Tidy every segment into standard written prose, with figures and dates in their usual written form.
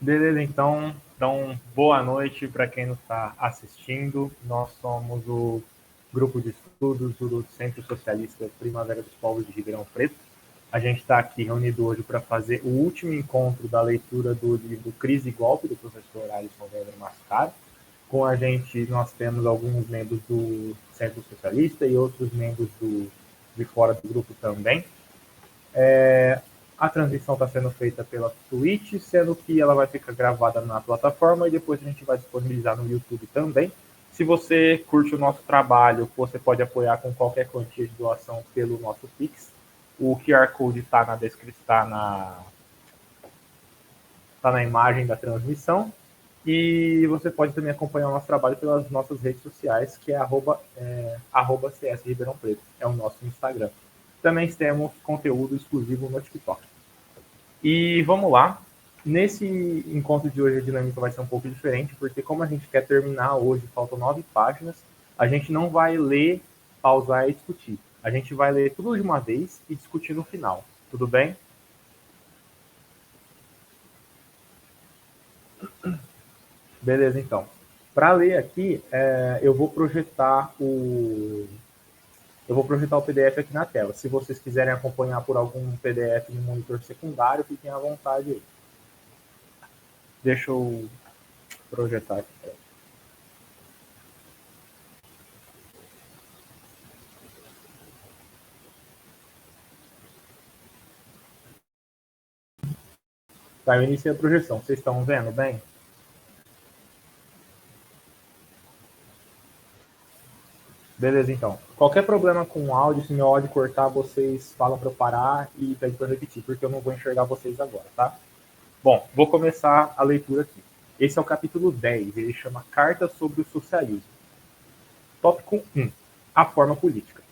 Beleza, então boa noite para quem nos está assistindo. Nós somos o grupo de estudos do Centro Socialista Primavera dos Povos de Ribeirão Preto. A gente está aqui reunido hoje para fazer o último encontro da leitura do livro Crise e Golpe, do professor Alisson Weber Mascaro. Com a gente nós temos alguns membros do Centro Socialista e outros membros de fora do grupo também. A transmissão está sendo feita pela Twitch, sendo que ela vai ficar gravada na plataforma e depois a gente vai disponibilizar no YouTube também. Se você curte o nosso trabalho, você pode apoiar com qualquer quantia de doação pelo nosso Pix. O QR Code está na descrição, tá na imagem da transmissão. E você pode também acompanhar o nosso trabalho pelas nossas redes sociais, que é @CS Ribeirão Preto, é o nosso Instagram. Também temos conteúdo exclusivo no TikTok. E vamos lá. Nesse encontro de hoje a dinâmica vai ser um pouco diferente, porque como a gente quer terminar hoje, faltam 9 páginas, a gente não vai ler, pausar e discutir. A gente vai ler tudo de uma vez e discutir no final. Tudo bem? Beleza, então. Para ler aqui, eu vou projetar o PDF aqui na tela. Se vocês quiserem acompanhar por algum PDF no monitor secundário, fiquem à vontade aí. Deixa eu projetar aqui. Tá, eu iniciei a projeção. Vocês estão vendo bem? Beleza, então. Qualquer problema com o áudio, se meu áudio cortar, vocês falam para eu parar e pedem para eu repetir, porque eu não vou enxergar vocês agora, tá? Bom, vou começar a leitura aqui. Esse é o capítulo 10, ele chama Carta sobre o Socialismo. Tópico 1. A forma política.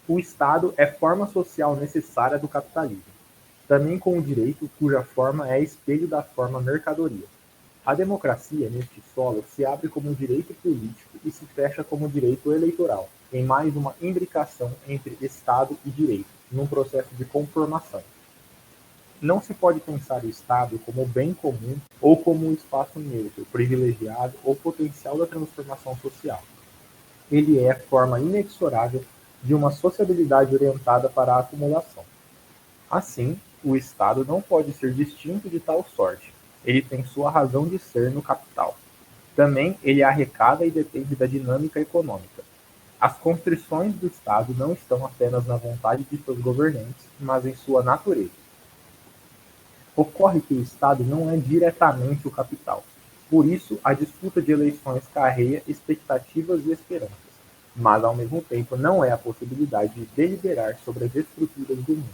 O Estado é forma social necessária do capitalismo, também com o direito cuja forma é espelho da forma mercadoria. A democracia, neste solo, se abre como direito político e se fecha como direito eleitoral, em mais uma imbricação entre Estado e direito, num processo de conformação. Não se pode pensar o Estado como bem comum ou como um espaço neutro, privilegiado ou potencial da transformação social. Ele é forma inexorável de uma sociabilidade orientada para a acumulação. Assim, o Estado não pode ser distinto de tal sorte. Ele tem sua razão de ser no capital. Também ele arrecada e depende da dinâmica econômica. As constrições do Estado não estão apenas na vontade de seus governantes, mas em sua natureza. Ocorre que o Estado não é diretamente o capital. Por isso, a disputa de eleições carrega expectativas e esperanças, mas ao mesmo tempo não é a possibilidade de deliberar sobre as estruturas do mundo.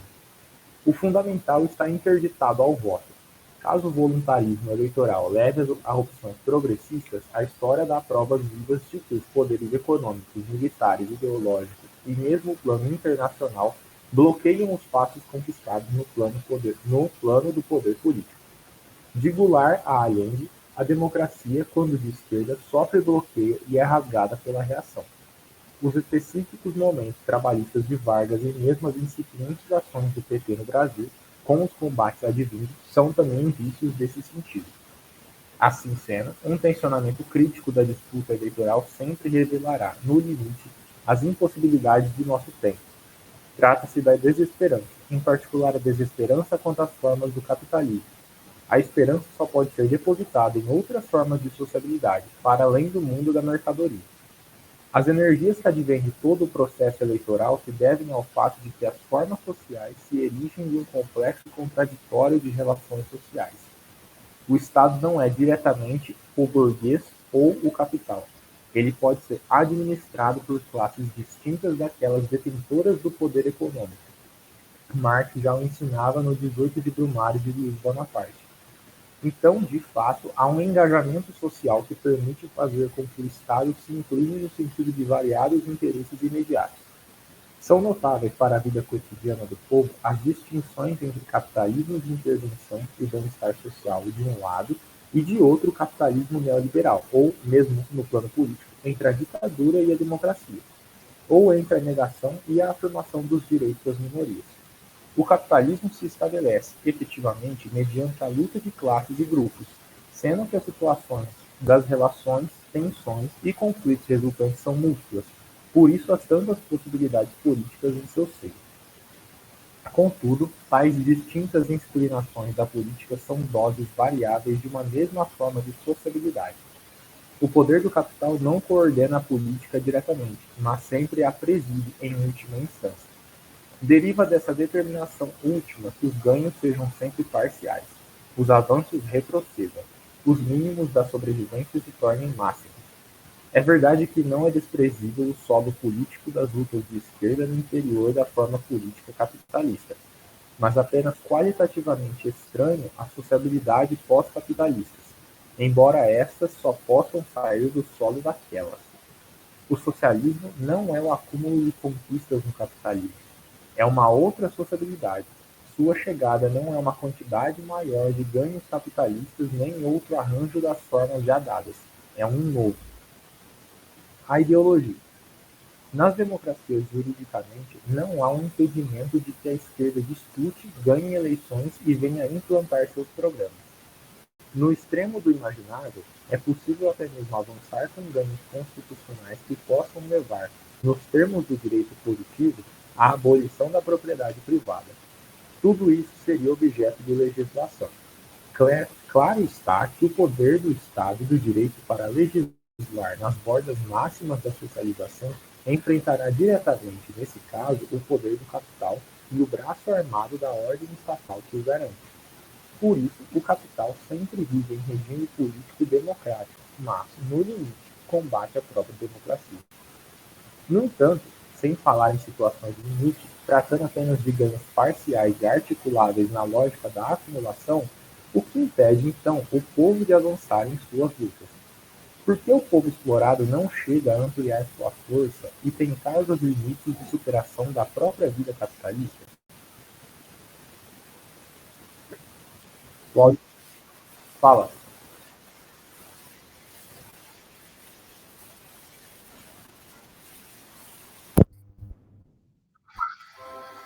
O fundamental está interditado ao voto. Caso o voluntarismo eleitoral leve a opções progressistas, a história dá provas vivas de que os poderes econômicos, militares, ideológicos e mesmo o plano internacional bloqueiam os passos conquistados no plano do poder político. De Goulart a Allende, a democracia, quando de esquerda, sofre bloqueio e é rasgada pela reação. Os específicos momentos trabalhistas de Vargas e mesmo as incipientes ações do PT no Brasil, com os combates advindos, são também indícios desse sentido. Assim sendo, um tensionamento crítico da disputa eleitoral sempre revelará, no limite, as impossibilidades de nosso tempo. Trata-se da desesperança, em particular a desesperança quanto às formas do capitalismo. A esperança só pode ser depositada em outras formas de sociabilidade, para além do mundo da mercadoria. As energias que advêm de todo o processo eleitoral se devem ao fato de que as formas sociais se erigem de um complexo contraditório de relações sociais. O Estado não é diretamente o burguês ou o capital. Ele pode ser administrado por classes distintas daquelas detentoras do poder econômico. Marx já o ensinava no 18 de Brumário de Luiz Bonaparte. Então, de fato, há um engajamento social que permite fazer com que o Estado se incline no sentido de variados interesses imediatos. São notáveis para a vida cotidiana do povo as distinções entre capitalismo de intervenção e bem-estar social de um lado e de outro capitalismo neoliberal, ou, mesmo no plano político, entre a ditadura e a democracia, ou entre a negação e a afirmação dos direitos das minorias. O capitalismo se estabelece, efetivamente, mediante a luta de classes e grupos, sendo que as situações das relações, tensões e conflitos resultantes são múltiplas, por isso há tantas possibilidades políticas em seu seio. Contudo, tais distintas inclinações da política são doses variáveis de uma mesma forma de sociabilidade. O poder do capital não coordena a política diretamente, mas sempre a preside em última instância. Deriva dessa determinação última que os ganhos sejam sempre parciais, os avanços retrocedam, os mínimos da sobrevivência se tornem máximos. É verdade que não é desprezível o solo político das lutas de esquerda no interior da forma política capitalista, mas apenas qualitativamente estranho à sociabilidade pós-capitalistas, embora estas só possam sair do solo daquelas. O socialismo não é o acúmulo de conquistas no capitalismo, é uma outra sociabilidade. Sua chegada não é uma quantidade maior de ganhos capitalistas nem outro arranjo das formas já dadas, é um novo. A ideologia. Nas democracias, juridicamente, não há um impedimento de que a esquerda dispute, ganhe eleições e venha implantar seus programas. No extremo do imaginável, é possível até mesmo avançar com ganhos constitucionais que possam levar, nos termos do direito positivo, à abolição da propriedade privada. Tudo isso seria objeto de legislação. Claro está que o poder do Estado e do direito para legislar nas bordas máximas da socialização enfrentará diretamente, nesse caso, o poder do capital e o braço armado da ordem estatal que o garante. Por isso, o capital sempre vive em regime político democrático, mas, no limite, combate a própria democracia. No entanto, sem falar em situações de limite, tratando apenas de ganhos parciais e articuláveis na lógica da acumulação, o que impede, então, o povo de avançar em suas lutas? Por que o povo explorado não chega a ampliar sua força e tentar os limites de superação da própria vida capitalista? Cláudio, fala.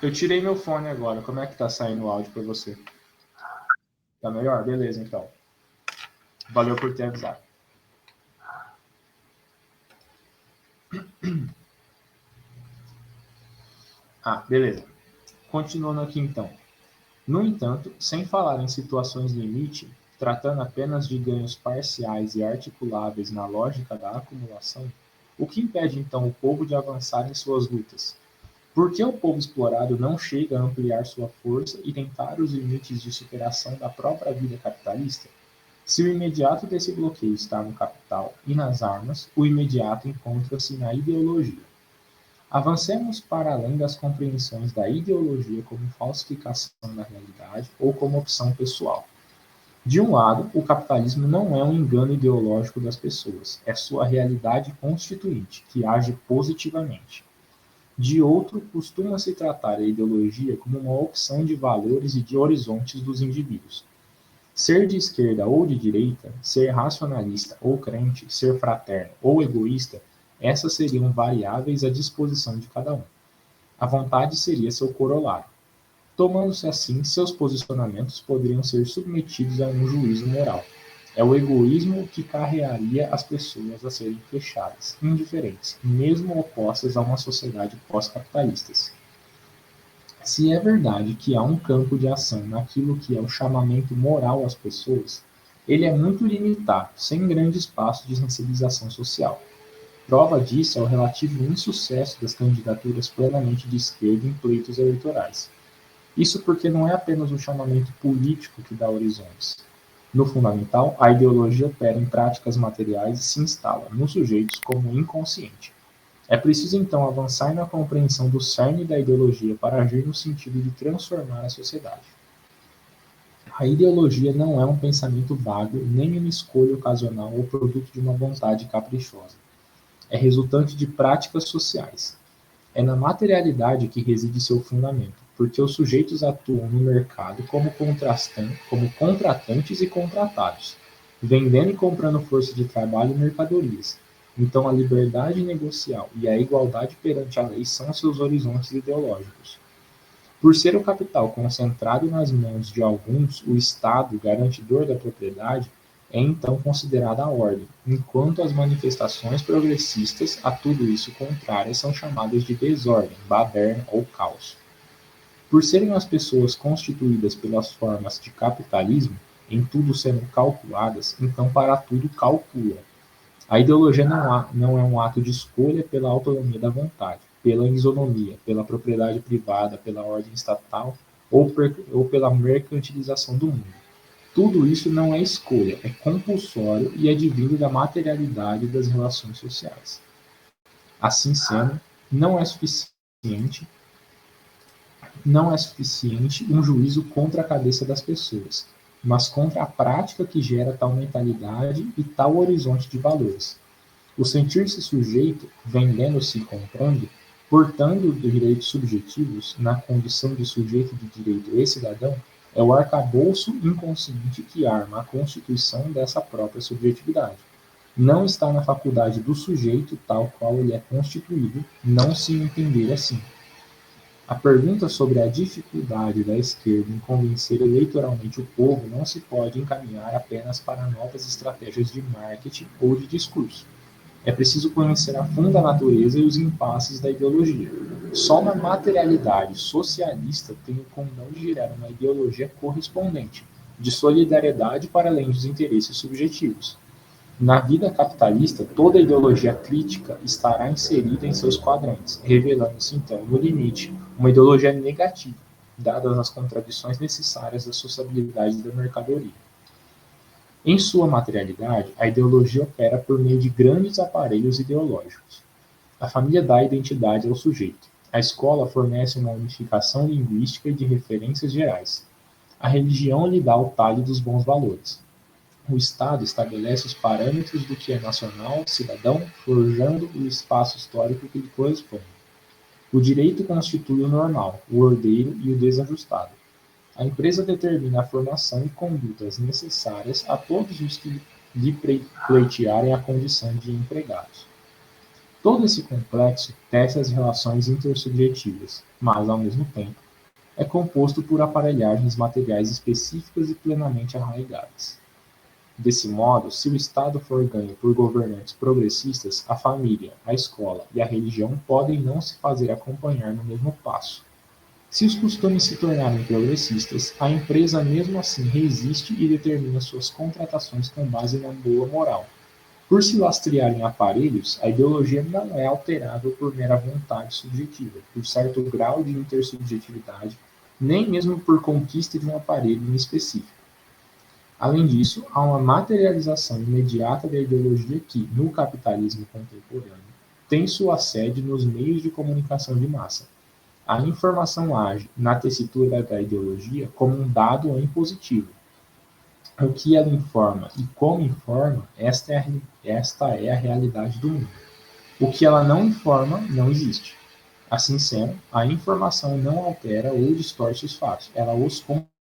Eu tirei meu fone agora. Como é que tá saindo o áudio para você? Tá melhor? Beleza, então. Valeu por ter avisado. Beleza. Continuando aqui então. No entanto, sem falar em situações limite, tratando apenas de ganhos parciais e articuláveis na lógica da acumulação, o que impede então o povo de avançar em suas lutas? Por que o povo explorado não chega a ampliar sua força e tentar os limites de superação da própria vida capitalista? Se o imediato desse bloqueio está no capital e nas armas, o imediato encontra-se na ideologia. Avancemos para além das compreensões da ideologia como falsificação da realidade ou como opção pessoal. De um lado, o capitalismo não é um engano ideológico das pessoas, é sua realidade constituinte, que age positivamente. De outro, costuma-se tratar a ideologia como uma opção de valores e de horizontes dos indivíduos. Ser de esquerda ou de direita, ser racionalista ou crente, ser fraterno ou egoísta, essas seriam variáveis à disposição de cada um. A vontade seria seu corolário. Tomando-se assim, seus posicionamentos poderiam ser submetidos a um juízo moral. É o egoísmo que carrearia as pessoas a serem fechadas, indiferentes, mesmo opostas a uma sociedade pós-capitalista. Se é verdade que há um campo de ação naquilo que é o chamamento moral às pessoas, ele é muito limitado, sem grande espaço de sensibilização social. Prova disso é o relativo insucesso das candidaturas plenamente de esquerda em pleitos eleitorais. Isso porque não é apenas o chamamento político que dá horizontes. No fundamental, a ideologia opera em práticas materiais e se instala nos sujeitos como inconsciente. É preciso então avançar na compreensão do cerne da ideologia para agir no sentido de transformar a sociedade. A ideologia não é um pensamento vago, nem uma escolha ocasional ou produto de uma vontade caprichosa. É resultante de práticas sociais. É na materialidade que reside seu fundamento, porque os sujeitos atuam no mercado como contratantes e contratados, vendendo e comprando força de trabalho e mercadorias. Então a liberdade negocial e a igualdade perante a lei são seus horizontes ideológicos. Por ser o capital concentrado nas mãos de alguns, o Estado, garantidor da propriedade, é então considerada a ordem, enquanto as manifestações progressistas a tudo isso contrárias são chamadas de desordem, baderna ou caos. Por serem as pessoas constituídas pelas formas de capitalismo, em tudo sendo calculadas, então para tudo calcula. A ideologia não é um ato de escolha pela autonomia da vontade, pela isonomia, pela propriedade privada, pela ordem estatal ou pela mercantilização do mundo. Tudo isso não é escolha, é compulsório e advindo da materialidade das relações sociais. Assim sendo, não é suficiente um juízo contra a cabeça das pessoas, mas contra a prática que gera tal mentalidade e tal horizonte de valores. O sentir-se sujeito, vendendo-se e comprando, portando direitos subjetivos, na condição de sujeito de direito e cidadão, é o arcabouço inconsciente que arma a constituição dessa própria subjetividade. Não está na faculdade do sujeito, tal qual ele é constituído, não se entender assim. A pergunta sobre a dificuldade da esquerda em convencer eleitoralmente o povo não se pode encaminhar apenas para novas estratégias de marketing ou de discurso. É preciso conhecer a fundo a natureza e os impasses da ideologia. Só uma materialidade socialista tem o condão de gerar uma ideologia correspondente, de solidariedade para além dos interesses subjetivos. Na vida capitalista, toda ideologia crítica estará inserida em seus quadrantes, revelando-se então, no limite, uma ideologia negativa, dadas as contradições necessárias da sociabilidade da mercadoria. Em sua materialidade, a ideologia opera por meio de grandes aparelhos ideológicos. A família dá identidade ao sujeito. A escola fornece uma unificação linguística e de referências gerais. A religião lhe dá o talhe dos bons valores. O Estado estabelece os parâmetros do que é nacional, cidadão, forjando o espaço histórico que lhe corresponde. O direito constitui o normal, o ordeiro e o desajustado. A empresa determina a formação e condutas necessárias a todos os que lhe pleitearem a condição de empregados. Todo esse complexo tece as relações intersubjetivas, mas, ao mesmo tempo, é composto por aparelhagens materiais específicas e plenamente arraigadas. Desse modo, se o Estado for ganho por governantes progressistas, a família, a escola e a religião podem não se fazer acompanhar no mesmo passo. Se os costumes se tornarem progressistas, a empresa mesmo assim resiste e determina suas contratações com base na boa moral. Por se lastrear em aparelhos, a ideologia não é alterável por mera vontade subjetiva, por certo grau de intersubjetividade, nem mesmo por conquista de um aparelho em específico. Além disso, há uma materialização imediata da ideologia que, no capitalismo contemporâneo, tem sua sede nos meios de comunicação de massa. A informação age, na tessitura da ideologia, como um dado ou impositivo. O que ela informa e como informa, esta é a realidade do mundo. O que ela não informa, não existe. Assim sendo, a informação não altera ou distorce os fatos, ela os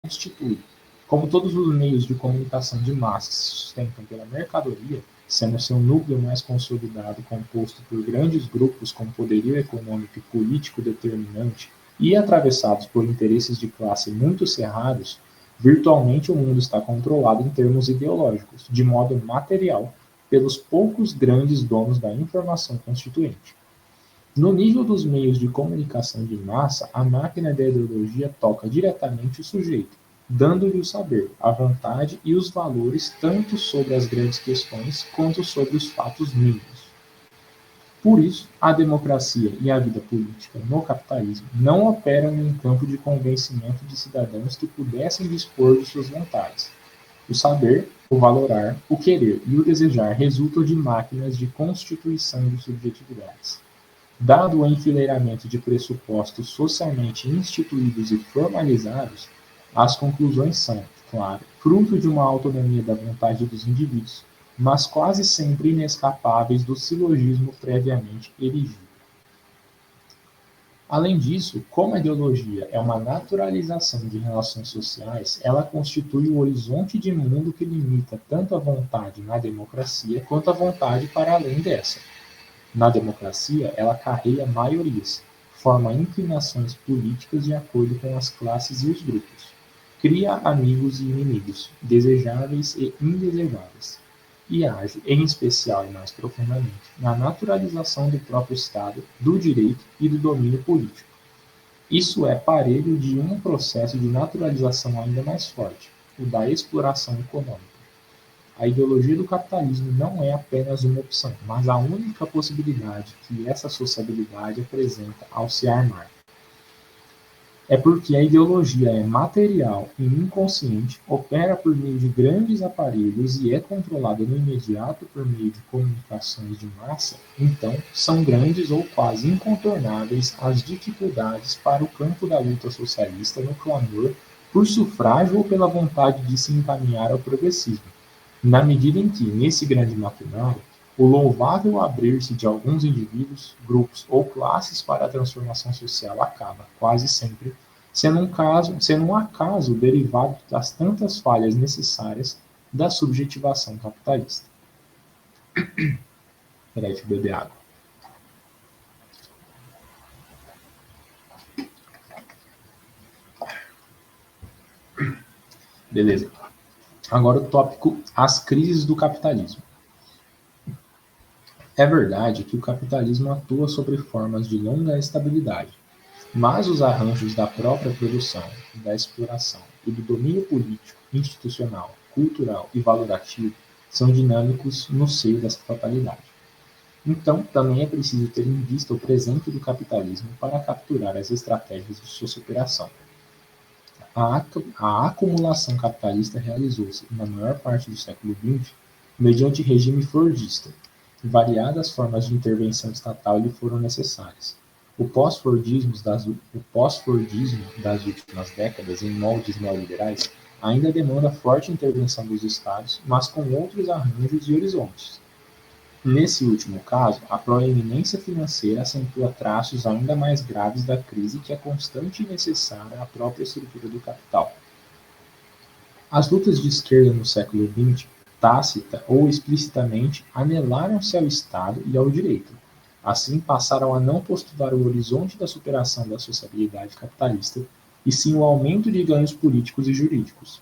constitui. Como todos os meios de comunicação de massa se sustentam pela mercadoria, sendo seu núcleo mais consolidado composto por grandes grupos com poderio econômico e político determinante e atravessados por interesses de classe muito cerrados, virtualmente o mundo está controlado em termos ideológicos, de modo material, pelos poucos grandes donos da informação constituinte. No nível dos meios de comunicação de massa, a máquina da ideologia toca diretamente o sujeito, dando-lhe o saber, a vontade e os valores tanto sobre as grandes questões quanto sobre os fatos mínimos. Por isso, a democracia e a vida política no capitalismo não operam em um campo de convencimento de cidadãos que pudessem dispor de suas vontades. O saber, o valorar, o querer e o desejar resultam de máquinas de constituição de subjetividades. Dado o enfileiramento de pressupostos socialmente instituídos e formalizados, as conclusões são, claro, fruto de uma autonomia da vontade dos indivíduos, mas quase sempre inescapáveis do silogismo previamente erigido. Além disso, como a ideologia é uma naturalização de relações sociais, ela constitui o horizonte de mundo que limita tanto a vontade na democracia quanto a vontade para além dessa. Na democracia, ela carrega maiorias, forma inclinações políticas de acordo com as classes e os grupos, cria amigos e inimigos, desejáveis e indesejáveis, e age, em especial e mais profundamente, na naturalização do próprio Estado, do direito e do domínio político. Isso é parelho de um processo de naturalização ainda mais forte, o da exploração econômica. A ideologia do capitalismo não é apenas uma opção, mas a única possibilidade que essa sociabilidade apresenta ao se armar. É porque a ideologia é material e inconsciente, opera por meio de grandes aparelhos e é controlada no imediato por meio de comunicações de massa, então são grandes ou quase incontornáveis as dificuldades para o campo da luta socialista no clamor por sufrágio ou pela vontade de se encaminhar ao progressismo, na medida em que, nesse grande maquinário, o louvável abrir-se de alguns indivíduos, grupos ou classes para a transformação social acaba, quase sempre, sendo um acaso derivado das tantas falhas necessárias da subjetivação capitalista. Peraí, deixa eu beber água. Beleza. Agora o tópico, as crises do capitalismo. É verdade que o capitalismo atua sobre formas de longa estabilidade, mas os arranjos da própria produção, da exploração e do domínio político, institucional, cultural e valorativo são dinâmicos no seio dessa fatalidade. Então, também é preciso ter em vista o presente do capitalismo para capturar as estratégias de sua superação. A acumulação capitalista realizou-se, na maior parte do século XX, mediante regime fordista. Variadas formas de intervenção estatal lhe foram necessárias. O pós-fordismo das últimas décadas, em moldes neoliberais, ainda demanda forte intervenção dos Estados, mas com outros arranjos e horizontes. Nesse último caso, a proeminência financeira acentua traços ainda mais graves da crise que é constante e necessária à própria estrutura do capital. As lutas de esquerda no século XX, tácita ou explicitamente, anelaram-se ao Estado e ao direito. Assim, passaram a não postular o horizonte da superação da sociabilidade capitalista, e sim o aumento de ganhos políticos e jurídicos.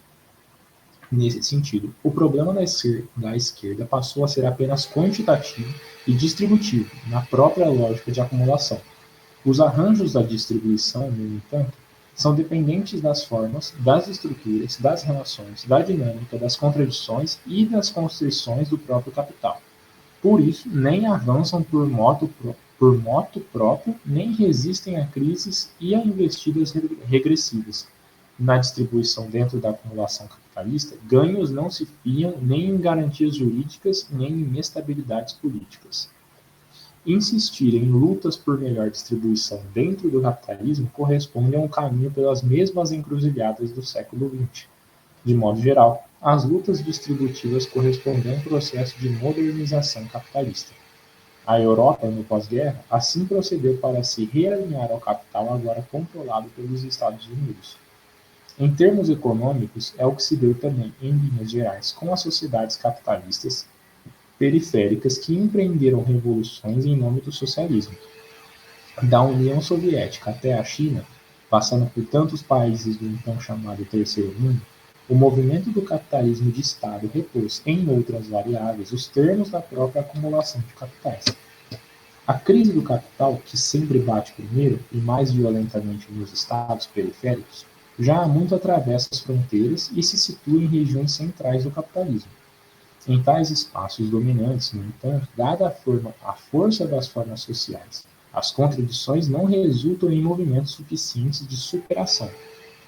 Nesse sentido, o problema da esquerda passou a ser apenas quantitativo e distributivo, na própria lógica de acumulação. Os arranjos da distribuição, no entanto, são dependentes das formas, das estruturas, das relações, da dinâmica, das contradições e das constrições do próprio capital. Por isso, nem avançam por moto próprio, nem resistem a crises e a investidas regressivas. Na distribuição dentro da acumulação capitalista, ganhos não se fiam nem em garantias jurídicas, nem em estabilidades políticas. Insistir em lutas por melhor distribuição dentro do capitalismo corresponde a um caminho pelas mesmas encruzilhadas do século XX. De modo geral, as lutas distributivas correspondem a um processo de modernização capitalista. A Europa, no pós-guerra, assim procedeu para se realinhar ao capital agora controlado pelos Estados Unidos. Em termos econômicos, é o que se deu também, em linhas gerais, com as sociedades capitalistas periféricas que empreenderam revoluções em nome do socialismo. Da União Soviética até a China, passando por tantos países do então chamado Terceiro Mundo, o movimento do capitalismo de Estado repôs, em outras variáveis, os termos da própria acumulação de capitais. A crise do capital, que sempre bate primeiro e mais violentamente nos estados periféricos, já há muito atravessa as fronteiras e se situa em regiões centrais do capitalismo. Em tais espaços dominantes, no entanto, dada a força das formas sociais, as contradições não resultam em movimentos suficientes de superação.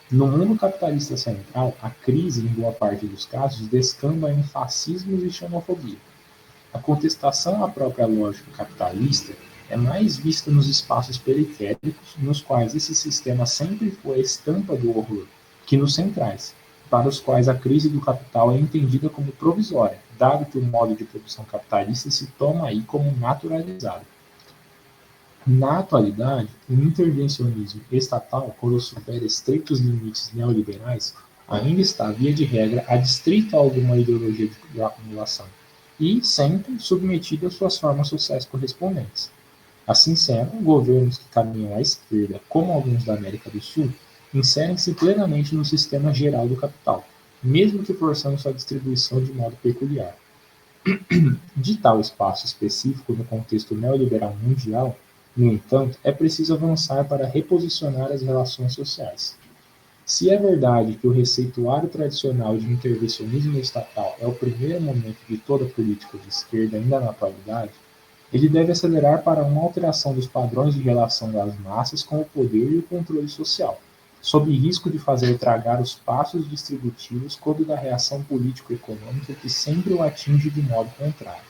No mundo capitalista central, a crise, em boa parte dos casos, descamba em fascismos e xenofobia. A contestação à própria lógica capitalista é mais vista nos espaços periféricos, nos quais esse sistema sempre foi a estampa do horror, que nos centrais, para os quais a crise do capital é entendida como provisória, dado que o modo de produção capitalista se toma aí como naturalizado. Na atualidade, o intervencionismo estatal, quando supera estreitos limites neoliberais, ainda está, via de regra, adstrito a alguma ideologia de acumulação, e sempre submetido às suas formas sociais correspondentes. Assim sendo, governos que caminham à esquerda, como alguns da América do Sul, inserem-se plenamente no sistema geral do capital, mesmo que forçando sua distribuição de modo peculiar. De tal espaço específico no contexto neoliberal mundial, no entanto, é preciso avançar para reposicionar as relações sociais. Se é verdade que o receituário tradicional de intervencionismo estatal é o primeiro momento de toda política de esquerda ainda na atualidade, ele deve acelerar para uma alteração dos padrões de relação das massas com o poder e o controle social, sob risco de fazer tragar os passos distributivos quando da reação político-econômica que sempre o atinge de modo contrário.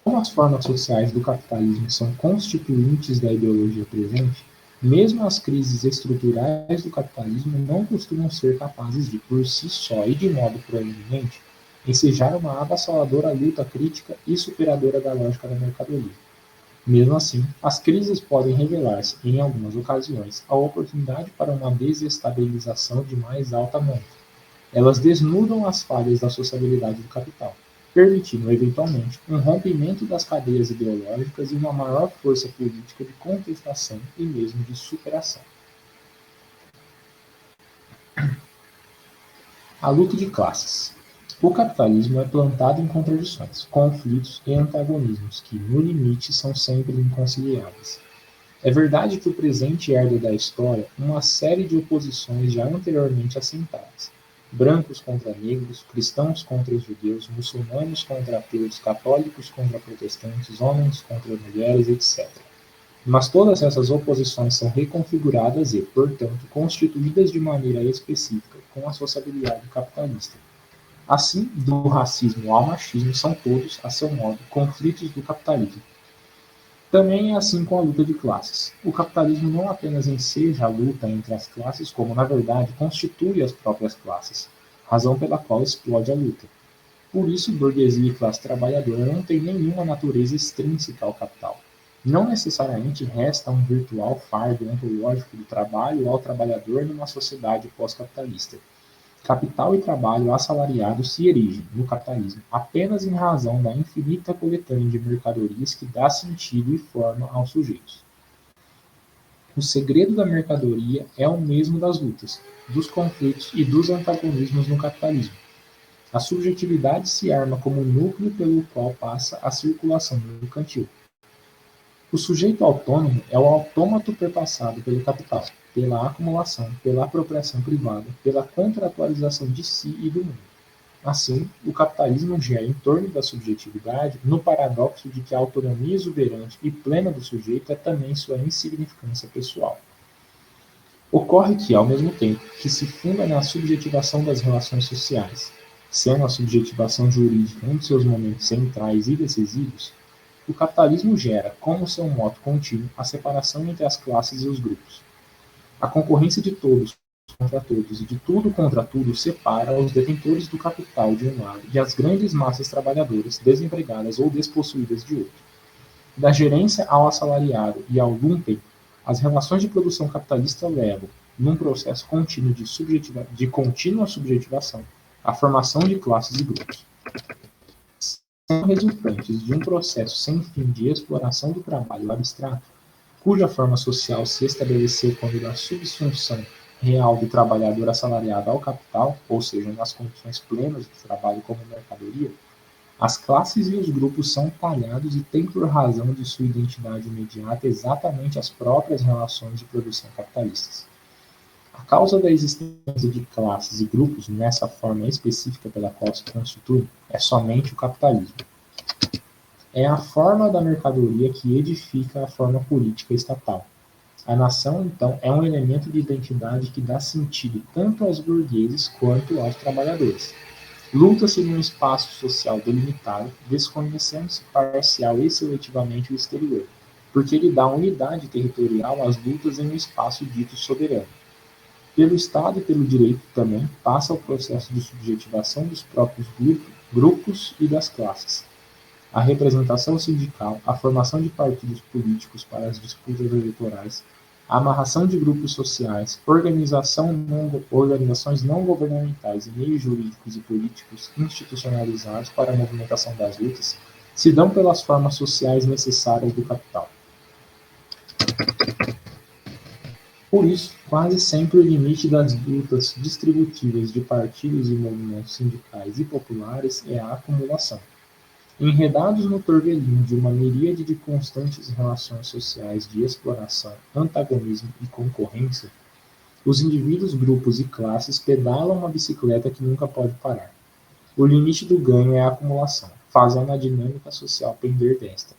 Como as formas sociais do capitalismo são constituintes da ideologia presente, mesmo as crises estruturais do capitalismo não costumam ser capazes de, por si só e de modo proeminente, ensejar uma avassaladora luta crítica e superadora da lógica da mercadoria. Mesmo assim, as crises podem revelar-se, em algumas ocasiões, a oportunidade para uma desestabilização de mais alta monta. Elas desnudam as falhas da sociabilidade do capital, permitindo, eventualmente, um rompimento das cadeias ideológicas e uma maior força política de contestação e mesmo de superação. A luta de classes. O capitalismo é plantado em contradições, conflitos e antagonismos que, no limite, são sempre inconciliáveis. É verdade que o presente herda da história uma série de oposições já anteriormente assentadas. Brancos contra negros, cristãos contra judeus, muçulmanos contra ateus, católicos contra protestantes, homens contra mulheres, etc. Mas todas essas oposições são reconfiguradas e, portanto, constituídas de maneira específica com a sociabilidade capitalista. Assim, do racismo ao machismo são todos, a seu modo, conflitos do capitalismo. Também é assim com a luta de classes. O capitalismo não apenas enseja a luta entre as classes, como, na verdade, constitui as próprias classes, razão pela qual explode a luta. Por isso, burguesia e classe trabalhadora não têm nenhuma natureza extrínseca ao capital. Não necessariamente resta um virtual fardo ontológico do trabalho ao trabalhador numa sociedade pós-capitalista. Capital e trabalho assalariado se erigem, no capitalismo, apenas em razão da infinita coletânea de mercadorias que dá sentido e forma aos sujeitos. O segredo da mercadoria é o mesmo das lutas, dos conflitos e dos antagonismos no capitalismo. A subjetividade se arma como núcleo pelo qual passa a circulação mercantil. O sujeito autônomo é o autômato perpassado pelo capital, pela acumulação, pela apropriação privada, pela contratualização de si e do mundo. Assim, o capitalismo gera em torno da subjetividade no paradoxo de que a autonomia exuberante e plena do sujeito é também sua insignificância pessoal. Ocorre que, ao mesmo tempo que se funda na subjetivação das relações sociais, sendo a subjetivação jurídica um de seus momentos centrais e decisivos, o capitalismo gera, como seu moto contínuo, a separação entre as classes e os grupos. A concorrência de todos contra todos e de tudo contra tudo separa os detentores do capital de um lado e as grandes massas trabalhadoras, desempregadas ou despossuídas de outro. Da gerência ao assalariado e ao lumpen, as relações de produção capitalista levam, num processo contínuo de contínua subjetivação, à formação de classes e grupos. São resultantes de um processo sem fim de exploração do trabalho abstrato, cuja forma social se estabeleceu quando da subsunção real do trabalhador assalariado ao capital, ou seja, nas condições plenas do trabalho como mercadoria, as classes e os grupos são talhados e têm por razão de sua identidade imediata exatamente as próprias relações de produção capitalistas. A causa da existência de classes e grupos nessa forma específica pela qual se constituem é somente o capitalismo. É a forma da mercadoria que edifica a forma política estatal. A nação, então, é um elemento de identidade que dá sentido tanto aos burgueses quanto aos trabalhadores. Luta-se num espaço social delimitado, desconhecendo-se parcial e seletivamente o exterior, porque ele dá unidade territorial às lutas em um espaço dito soberano. Pelo Estado e pelo direito também passa o processo de subjetivação dos próprios grupos e das classes. A representação sindical, a formação de partidos políticos para as disputas eleitorais, a amarração de grupos sociais, organizações não governamentais e meios jurídicos e políticos institucionalizados para a movimentação das lutas, se dão pelas formas sociais necessárias do capital. Por isso, quase sempre o limite das lutas distributivas de partidos e movimentos sindicais e populares é a acumulação. Enredados no torvelinho de uma miríade de constantes relações sociais de exploração, antagonismo e concorrência, os indivíduos, grupos e classes pedalam uma bicicleta que nunca pode parar. O limite do ganho é a acumulação, fazendo a dinâmica social pender desta.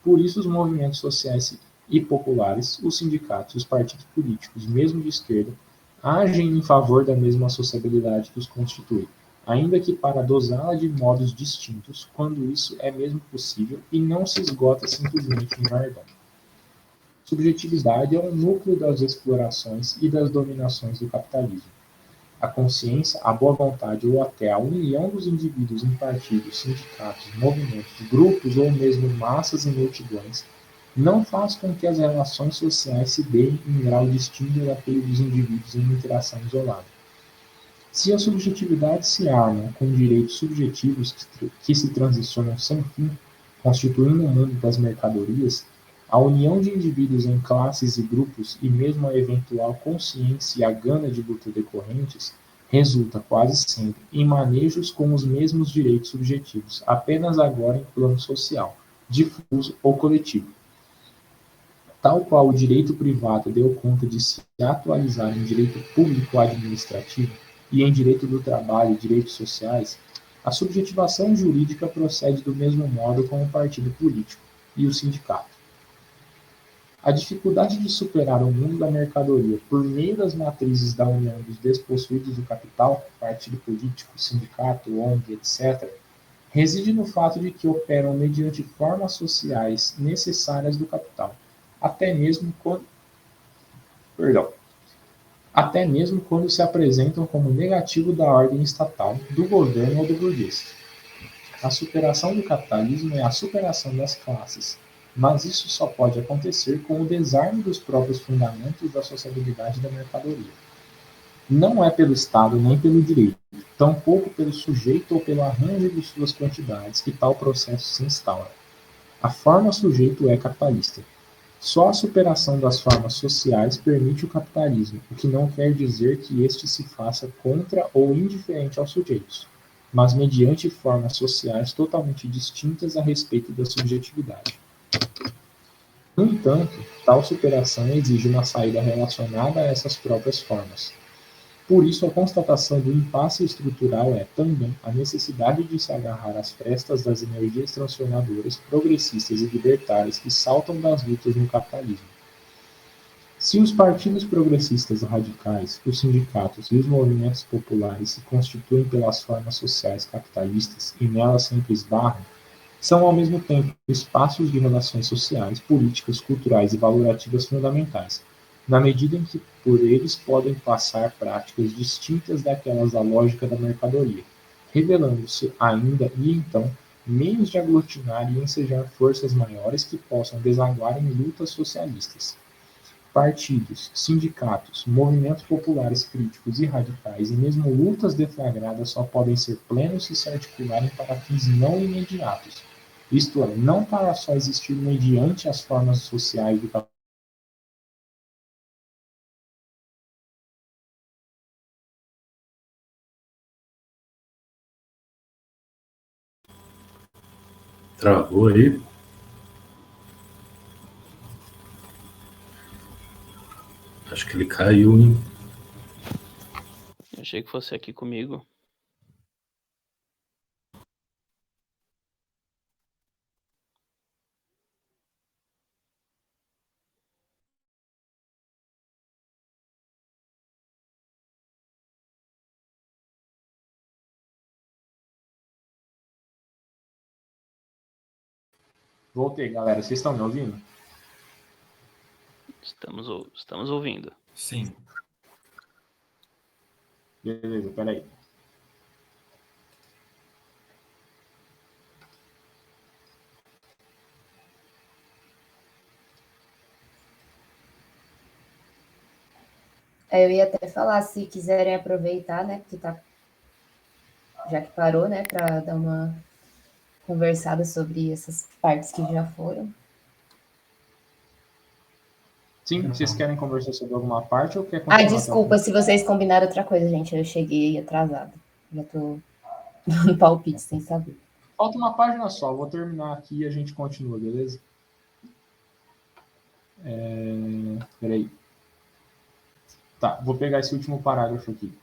Por isso, os movimentos sociais e populares, os sindicatos e os partidos políticos, mesmo de esquerda, agem em favor da mesma sociabilidade que os constitui, ainda que para dosá-la de modos distintos, quando isso é mesmo possível e não se esgota simplesmente em jargão. Subjetividade é o núcleo das explorações e das dominações do capitalismo. A consciência, a boa vontade ou até a união dos indivíduos em partidos, sindicatos, movimentos, grupos ou mesmo massas e multidões não faz com que as relações sociais se deem em grau distinto daquele dos indivíduos em interação isolada. Se as subjetividades se armam com direitos subjetivos que se transicionam sem fim, constituindo o mundo das mercadorias, a união de indivíduos em classes e grupos e mesmo a eventual consciência e a gana de luta decorrentes resulta quase sempre em manejos com os mesmos direitos subjetivos, apenas agora em plano social, difuso ou coletivo. Tal qual o direito privado deu conta de se atualizar em direito público administrativo e em direito do trabalho e direitos sociais, a subjetivação jurídica procede do mesmo modo com o partido político e o sindicato. A dificuldade de superar o mundo da mercadoria por meio das matrizes da união dos despossuídos do capital, partido político, sindicato, ONG, etc., reside no fato de que operam mediante formas sociais necessárias do capital, até mesmo quando, até mesmo quando se apresentam como negativo da ordem estatal, do governo ou do burguês. A superação do capitalismo é a superação das classes, mas isso só pode acontecer com o desarme dos próprios fundamentos da sociabilidade da mercadoria. Não é pelo Estado nem pelo direito, tampouco pelo sujeito ou pelo arranjo de suas quantidades que tal processo se instaura. A forma sujeito é capitalista. Só a superação das formas sociais permite o capitalismo, o que não quer dizer que este se faça contra ou indiferente aos sujeitos, mas mediante formas sociais totalmente distintas a respeito da subjetividade. No entanto, tal superação exige uma saída relacionada a essas próprias formas. Por isso, a constatação do impasse estrutural é, também, a necessidade de se agarrar às frestas das energias transformadoras, progressistas e libertárias que saltam das lutas no capitalismo. Se os partidos progressistas radicais, os sindicatos e os movimentos populares se constituem pelas formas sociais capitalistas e nelas sempre esbarram, são ao mesmo tempo espaços de relações sociais, políticas, culturais e valorativas fundamentais, na medida em que por eles podem passar práticas distintas daquelas da lógica da mercadoria, revelando-se ainda e então meios de aglutinar e ensejar forças maiores que possam desaguar em lutas socialistas. Partidos, sindicatos, movimentos populares críticos e radicais e mesmo lutas deflagradas só podem ser plenos se se articularem para fins não imediatos, isto é, não para só existir mediante as formas sociais do capitalismo. Travou aí? Acho que ele caiu, hein? Eu achei que fosse aqui comigo. Voltei, galera. Vocês estão me ouvindo? Estamos ouvindo. Sim. Beleza, peraí. Eu ia até falar, se quiserem aproveitar, né, porque tá, já que parou, né, para dar uma conversado sobre essas partes que já foram. Sim, vocês querem conversar sobre alguma parte ou quer continuar? Ah, desculpa se vocês combinaram outra coisa, gente. Eu cheguei atrasada. Já tô dando palpite sem saber. Falta uma página só, vou terminar aqui e a gente continua, beleza? Peraí. Tá, vou pegar esse último parágrafo aqui.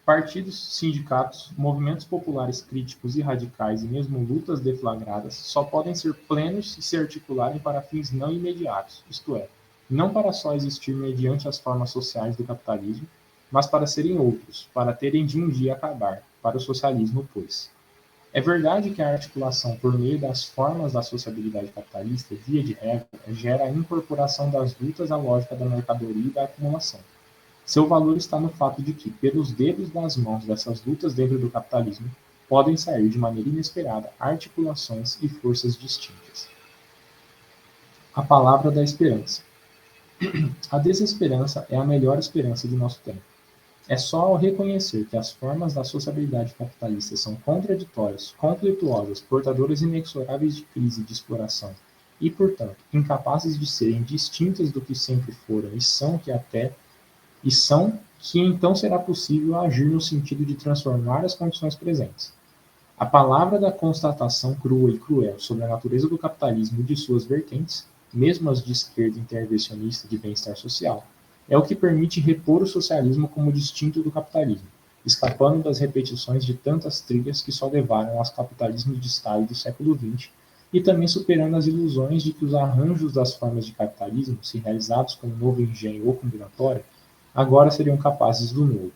Partidos, sindicatos, movimentos populares críticos e radicais e mesmo lutas deflagradas só podem ser plenos se se articularem para fins não imediatos, isto é, não para só existir mediante as formas sociais do capitalismo, mas para serem outros, para terem de um dia acabar, para o socialismo, pois. É verdade que a articulação por meio das formas da sociabilidade capitalista, via de regra, gera a incorporação das lutas à lógica da mercadoria e da acumulação. Seu valor está no fato de que, pelos dedos das mãos dessas lutas dentro do capitalismo, podem sair de maneira inesperada articulações e forças distintas. A palavra da esperança. A desesperança é a melhor esperança de nosso tempo. É só ao reconhecer que as formas da sociabilidade capitalista são contraditórias, conflituosas, portadoras inexoráveis de crise e de exploração, e, portanto, incapazes de serem distintas do que sempre foram e são que então será possível agir no sentido de transformar as condições presentes. A palavra da constatação crua e cruel sobre a natureza do capitalismo e de suas vertentes, mesmo as de esquerda intervencionista de bem-estar social, é o que permite repor o socialismo como distinto do capitalismo, escapando das repetições de tantas trilhas que só levaram aos capitalismos de Estado do século XX e também superando as ilusões de que os arranjos das formas de capitalismo, se realizados com um novo engenho ou combinatório, agora seriam capazes do novo.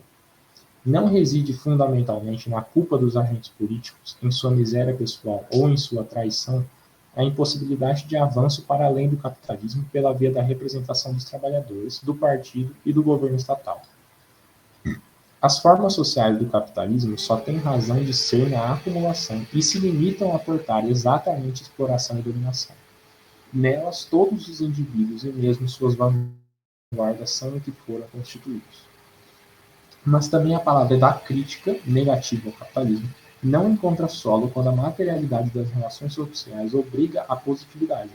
Não reside fundamentalmente na culpa dos agentes políticos, em sua miséria pessoal ou em sua traição, a impossibilidade de avanço para além do capitalismo pela via da representação dos trabalhadores, do partido e do governo estatal. As formas sociais do capitalismo só têm razão de ser na acumulação e se limitam a portar exatamente exploração e dominação. Nelas, todos os indivíduos e mesmo suas vanguardas são o que foram constituídos. Mas também a palavra da crítica negativa ao capitalismo não encontra solo quando a materialidade das relações sociais obriga à positividade.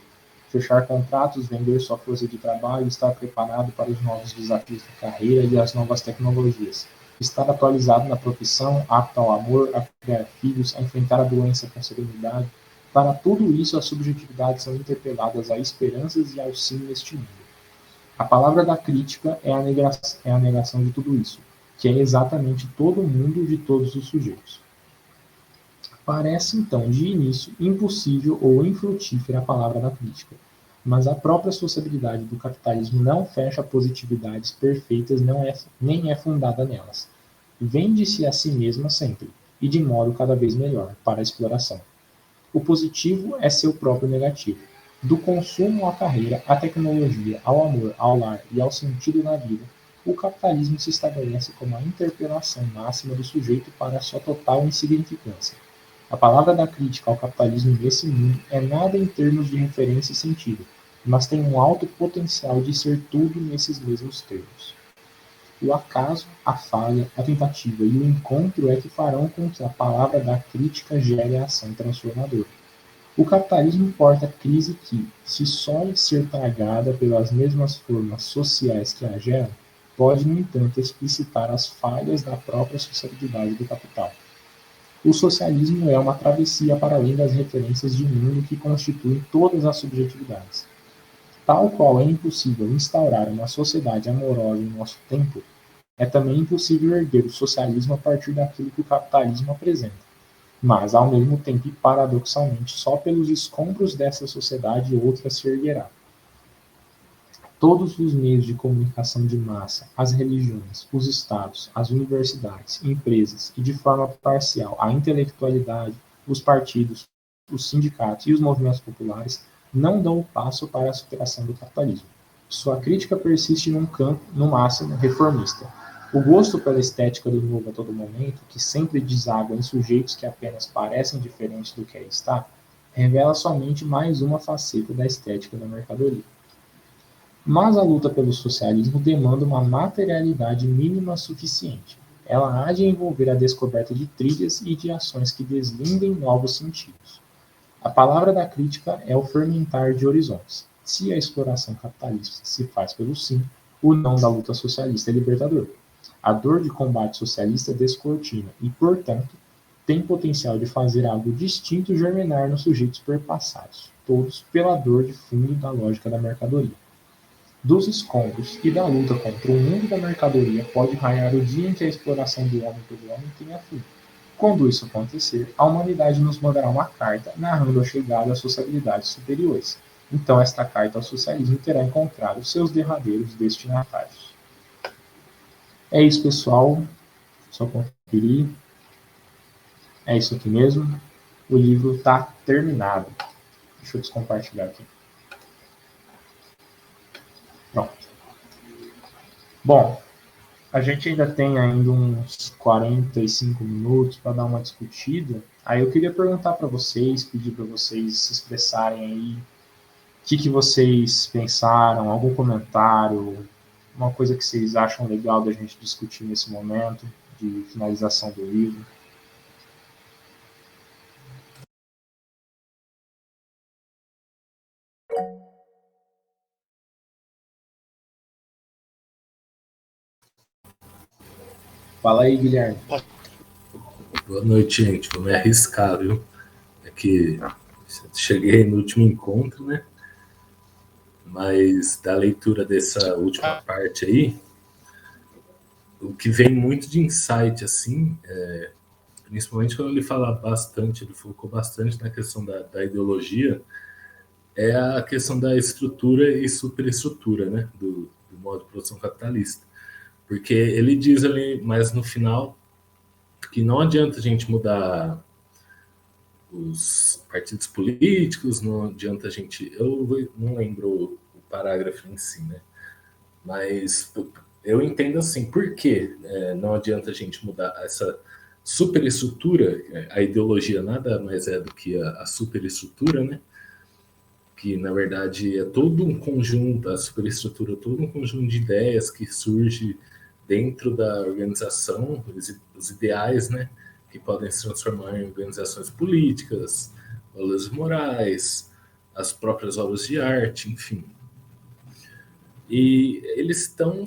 Fechar contratos, vender sua força de trabalho, estar preparado para os novos desafios da carreira e as novas tecnologias. Estar atualizado na profissão, apto ao amor, a criar filhos, a enfrentar a doença com serenidade. Para tudo isso, as subjetividades são interpeladas a esperanças e ao sim neste mundo. A palavra da crítica é a negação de tudo isso, que é exatamente todo mundo de todos os sujeitos. Parece, então, de início, impossível ou infrutífera a palavra da crítica, mas a própria sociabilidade do capitalismo não fecha positividades perfeitas nem é fundada nelas. Vende-se a si mesma sempre, e de modo cada vez melhor, para a exploração. O positivo é seu próprio negativo. Do consumo à carreira, à tecnologia, ao amor, ao lar e ao sentido na vida, o capitalismo se estabelece como a interpelação máxima do sujeito para a sua total insignificância. A palavra da crítica ao capitalismo nesse mundo é nada em termos de referência e sentido, mas tem um alto potencial de ser tudo nesses mesmos termos. O acaso, a falha, a tentativa e o encontro é que farão com que a palavra da crítica gere a ação transformadora. O capitalismo porta a crise que, se só ser tragada pelas mesmas formas sociais que a geram, pode, no entanto, explicitar as falhas da própria sociabilidade do capital. O socialismo é uma travessia para além das referências de mundo que constituem todas as subjetividades. Tal qual é impossível instaurar uma sociedade amorosa em nosso tempo, é também impossível erguer o socialismo a partir daquilo que o capitalismo apresenta. Mas, ao mesmo tempo e paradoxalmente, só pelos escombros dessa sociedade outra se erguerá. Todos os meios de comunicação de massa, as religiões, os estados, as universidades, empresas e, de forma parcial, a intelectualidade, os partidos, os sindicatos e os movimentos populares não dão o passo para a superação do capitalismo. Sua crítica persiste num campo, no máximo, reformista. O gosto pela estética do novo a todo momento, que sempre deságua em sujeitos que apenas parecem diferentes do que aí está, revela somente mais uma faceta da estética da mercadoria. Mas a luta pelo socialismo demanda uma materialidade mínima suficiente. ela há de envolver a descoberta de trilhas e de ações que deslindem novos sentidos. A palavra da crítica é o fermentar de horizontes. Se a exploração capitalista se faz pelo sim, o não da luta socialista é libertador. A dor de combate socialista descortina e, portanto, tem potencial de fazer algo distinto germinar nos sujeitos perpassados, todos pela dor de fundo da lógica da mercadoria. Dos escombros e da luta contra o mundo da mercadoria pode raiar o dia em que a exploração do homem pelo homem tenha fim. Quando isso acontecer, a humanidade nos mandará uma carta narrando a chegada às sociabilidades superiores. Então esta carta ao socialismo terá encontrado seus derradeiros destinatários. É isso, pessoal. Só conferir. É isso aqui mesmo. O livro está terminado. Deixa eu descompartilhar aqui. Pronto. Bom, a gente ainda tem ainda uns 45 minutos para dar uma discutida. Aí eu queria perguntar para vocês, pedir para vocês se expressarem aí o que vocês pensaram, algum comentário, uma coisa que vocês acham legal da gente discutir nesse momento de finalização do livro. Fala aí, Guilherme. Boa noite, gente. Vou me arriscar, viu? É que cheguei no último encontro, né? Mas da leitura dessa última parte aí, o que vem muito de insight, assim, principalmente quando ele fala bastante, ele focou bastante na questão da ideologia, é a questão da estrutura e superestrutura, né? Do modo de produção capitalista. Porque ele diz ali, mas no final, que não adianta a gente mudar os partidos políticos, não adianta a gente... Eu não lembro o parágrafo em si, né? Mas eu entendo assim, por que não adianta a gente mudar essa superestrutura? A ideologia nada mais é do que a superestrutura, né? Que na verdade é todo um conjunto, a superestrutura é todo um conjunto de ideias que surge dentro da organização, os ideais, né, que podem se transformar em organizações políticas, valores morais, as próprias obras de arte, enfim. E eles estão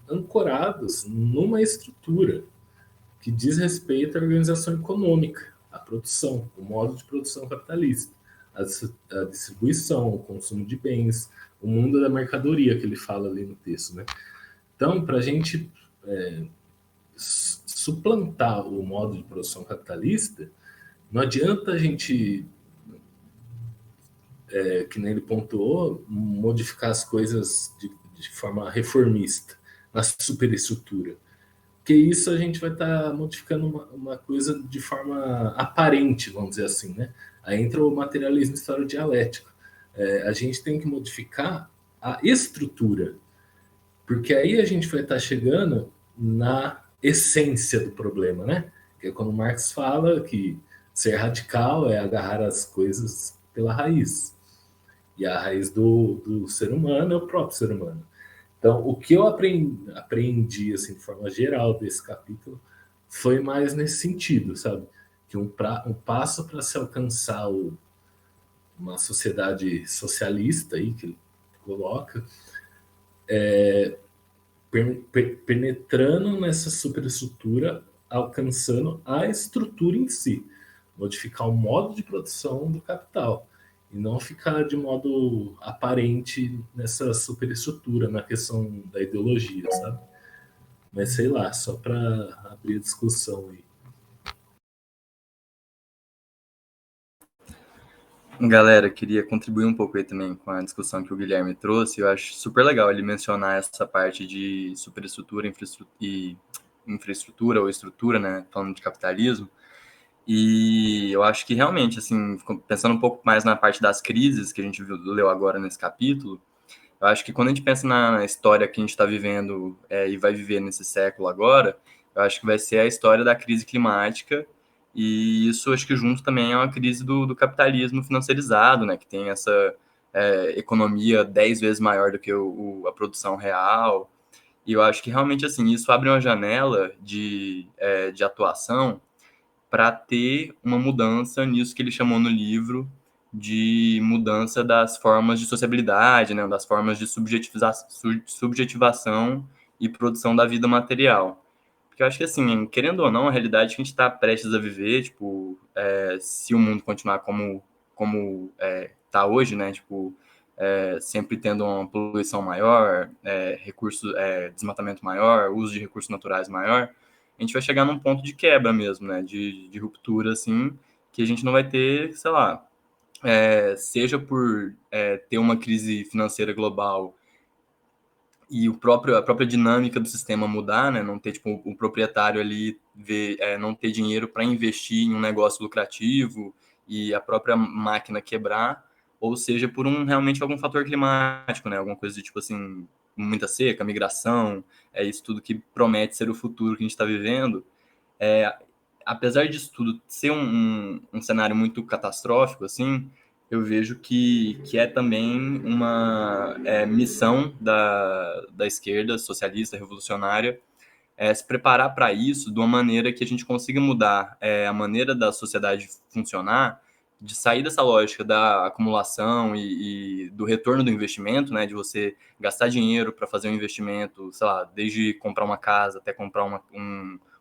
ancorados numa estrutura que diz respeito à organização econômica, à produção, o modo de produção capitalista, a distribuição, o consumo de bens, o mundo da mercadoria que ele fala ali no texto, né? Então, para a gente suplantar o modo de produção capitalista, não adianta a gente, que nem ele pontuou, modificar as coisas de forma reformista, na superestrutura. Porque isso a gente vai estar modificando uma coisa de forma aparente, vamos dizer assim, né? Aí entra o materialismo histórico-dialético. A gente tem que modificar a estrutura, porque aí a gente vai estar chegando na essência do problema, né? Que é quando Marx fala que ser radical é agarrar as coisas pela raiz. E a raiz do ser humano é o próprio ser humano. Então, o que eu aprendi assim, de forma geral desse capítulo foi mais nesse sentido, sabe? Que um passo para se alcançar uma sociedade socialista aí que ele coloca penetrando nessa superestrutura, alcançando a estrutura em si, modificar o modo de produção do capital e não ficar de modo aparente nessa superestrutura, na questão da ideologia, sabe? Mas sei lá, só para abrir a discussão aí. Galera, queria contribuir um pouco aí também com a discussão que o Guilherme trouxe. Eu acho super legal ele mencionar essa parte de superestrutura e infraestrutura ou estrutura, né, falando de capitalismo. E eu acho que realmente, assim, pensando um pouco mais na parte das crises que a gente leu agora nesse capítulo, eu acho que quando a gente pensa na história que a gente está vivendo e vai viver nesse século agora, eu acho que vai ser a história da crise climática. E isso acho que junto também é uma crise do capitalismo financiarizado, né, que tem essa economia 10 vezes maior do que a produção real. E eu acho que realmente, assim, isso abre uma janela de atuação para ter uma mudança nisso que ele chamou no livro de mudança das formas de sociabilidade, né, das formas de subjetivação e produção da vida material. Porque eu acho que, assim, querendo ou não, a realidade que a gente está prestes a viver, tipo, se o mundo continuar como tá hoje, né, tipo, sempre tendo uma poluição maior, desmatamento maior, uso de recursos naturais maior, a gente vai chegar num ponto de quebra mesmo, né, de ruptura, assim, que a gente não vai ter, sei lá, seja por ter uma crise financeira global e a própria dinâmica do sistema mudar, né? Não ter tipo o proprietário ali não ter dinheiro para investir em um negócio lucrativo e a própria máquina quebrar, ou seja por realmente algum fator climático, né? Alguma coisa de tipo assim, muita seca, migração, isso tudo que promete ser o futuro que a gente está vivendo. É, Apesar disso tudo ser um cenário muito catastrófico, assim, eu vejo que é também uma missão da esquerda socialista revolucionária se preparar para isso de uma maneira que a gente consiga mudar a maneira da sociedade funcionar, de sair dessa lógica da acumulação e do retorno do investimento, né, de você gastar dinheiro para fazer um investimento, sei lá, desde comprar uma casa até comprar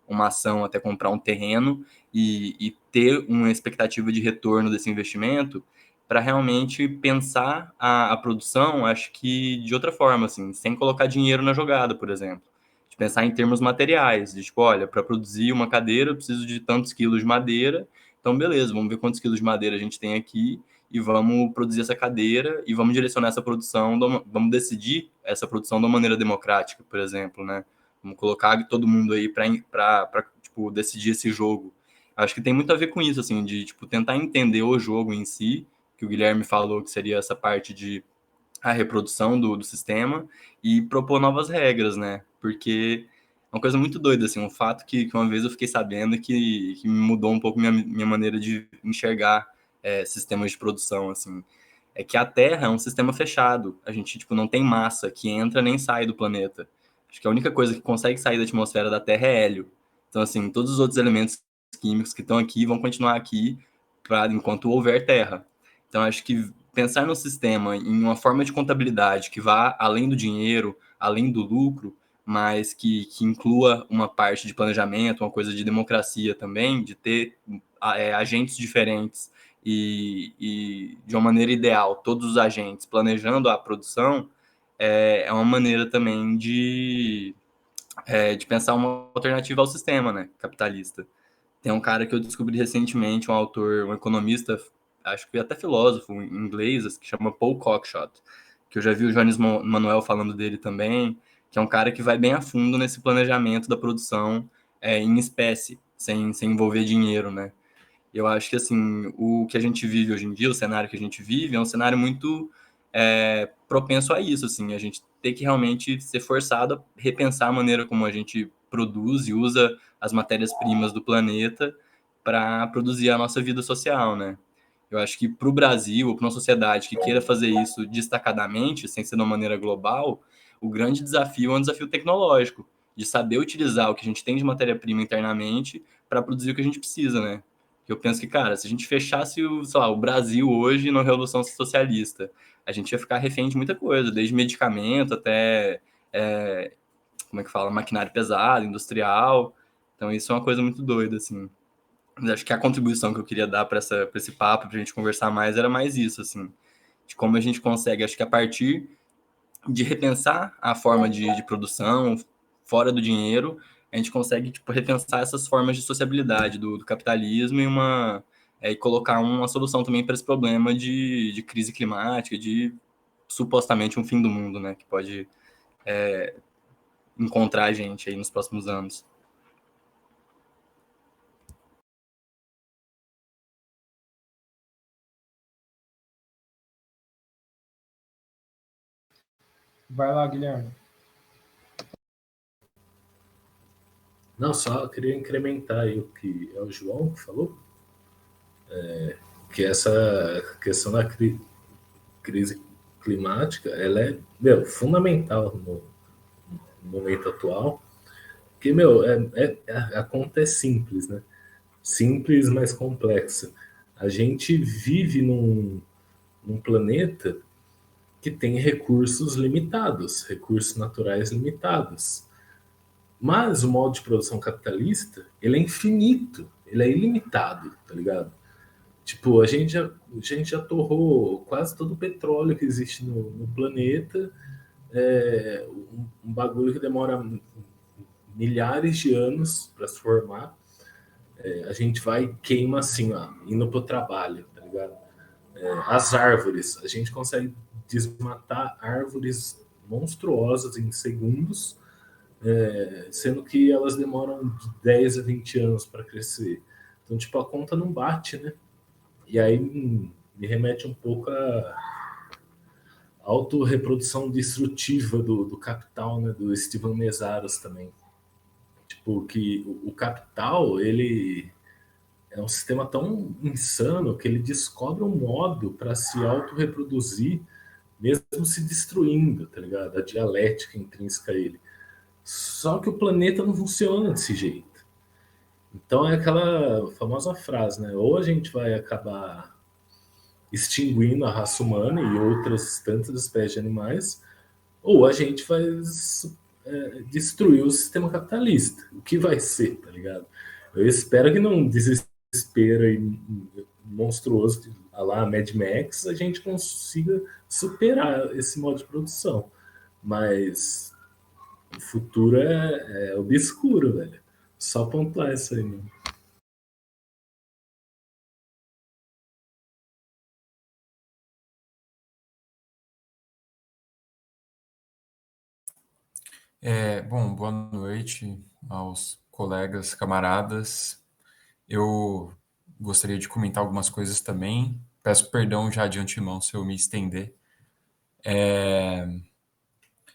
uma ação, até comprar um terreno e ter uma expectativa de retorno desse investimento para realmente pensar a produção, acho que de outra forma, assim, sem colocar dinheiro na jogada, por exemplo. De pensar em termos materiais, de tipo, olha, para produzir uma cadeira eu preciso de tantos quilos de madeira, então beleza, vamos ver quantos quilos de madeira a gente tem aqui e vamos produzir essa cadeira e vamos direcionar essa produção, vamos decidir essa produção de uma maneira democrática, por exemplo, né? Vamos colocar todo mundo aí para tipo, decidir esse jogo. Acho que tem muito a ver com isso, assim, de tipo, tentar entender o jogo em si, que o Guilherme falou que seria essa parte de a reprodução do sistema e propor novas regras, né? Porque é uma coisa muito doida, assim, um fato que uma vez eu fiquei sabendo que me mudou um pouco minha maneira de enxergar sistemas de produção, assim. É que a Terra é um sistema fechado. A gente, tipo, não tem massa que entra nem sai do planeta. Acho que a única coisa que consegue sair da atmosfera da Terra é hélio. Então, assim, todos os outros elementos químicos que estão aqui vão continuar aqui enquanto houver Terra. Então, acho que pensar no sistema em uma forma de contabilidade que vá além do dinheiro, além do lucro, mas que inclua uma parte de planejamento, uma coisa de democracia também, de ter agentes diferentes e de uma maneira ideal, todos os agentes planejando a produção, é uma maneira também de pensar uma alternativa ao sistema, né, capitalista. Tem um cara que eu descobri recentemente, um autor, um economista, acho que até filósofo em inglês, que chama Paul Cockshott, que eu já vi o Jones Manuel falando dele também, que é um cara que vai bem a fundo nesse planejamento da produção em espécie, sem envolver dinheiro, né? Eu acho que, assim, o que a gente vive hoje em dia, o cenário que a gente vive, é um cenário muito propenso a isso, assim, a gente ter que realmente ser forçado a repensar a maneira como a gente produz e usa as matérias-primas do planeta para produzir a nossa vida social, né? Eu acho que para o Brasil, ou para uma sociedade que queira fazer isso destacadamente, sem ser de uma maneira global, o grande desafio é um desafio tecnológico, de saber utilizar o que a gente tem de matéria-prima internamente para produzir o que a gente precisa, né? Eu penso que, cara, se a gente fechasse sei lá, o Brasil hoje na Revolução Socialista, a gente ia ficar refém de muita coisa, desde medicamento até, como é que fala, maquinário pesado, industrial. Então isso é uma coisa muito doida, assim. Mas acho que a contribuição que eu queria dar para esse papo, para a gente conversar mais, era mais isso, assim, de como a gente consegue, acho que a partir de repensar a forma de produção fora do dinheiro, a gente consegue tipo, repensar essas formas de sociabilidade do capitalismo e colocar uma solução também para esse problema de crise climática, de supostamente um fim do mundo, né, que pode encontrar a gente aí nos próximos anos. Vai lá, Guilherme. Não, só queria incrementar aí o que é o João que falou, que essa questão da crise climática, ela é fundamental momento atual, porque, a conta é simples, né? Simples, mas complexa. A gente vive num planeta que tem recursos limitados, recursos naturais limitados. Mas o modo de produção capitalista, ele é infinito, ele é ilimitado, tá ligado? Tipo, a gente já torrou quase todo o petróleo que existe no planeta, um bagulho que demora milhares de anos para se formar. A gente vai e queima assim, ó, indo pro trabalho, tá ligado? As árvores, a gente consegue desmatar árvores monstruosas em segundos, sendo que elas demoram de 10 a 20 anos para crescer. Então, tipo, a conta não bate, né? E aí me remete um pouco à autorreprodução destrutiva do capital, né? Do Steven Mesaros também. Tipo, que o capital, ele é um sistema tão insano que ele descobre um modo para se autorreproduzir, mesmo se destruindo, tá ligado? A dialética intrínseca a ele. Só que o planeta não funciona desse jeito. Então é aquela famosa frase, né? Ou a gente vai acabar extinguindo a raça humana e outras tantas espécies de animais, ou a gente vai destruir o sistema capitalista. O que vai ser, tá ligado? Eu espero que não desespero aí monstruoso a lá Mad Max a gente consiga superar esse modo de produção. Mas o futuro é obscuro, velho. Só pontuar isso aí, mano. Bom, boa noite aos colegas, camaradas. Eu gostaria de comentar algumas coisas também. Peço perdão já de antemão se eu me estender.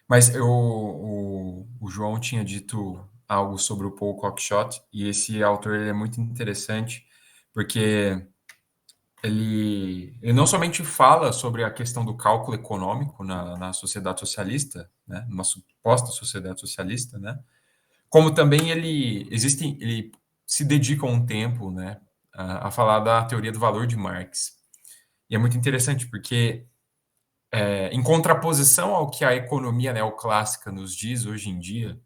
Mas o João tinha dito algo sobre o Paul Cockshott, e esse autor ele é muito interessante, porque ele não somente fala sobre a questão do cálculo econômico na sociedade socialista, né, numa suposta sociedade socialista, né, como também ele se dedica um tempo, né, a falar da teoria do valor de Marx. E é muito interessante porque, em contraposição ao que a economia neoclássica nos diz hoje em dia,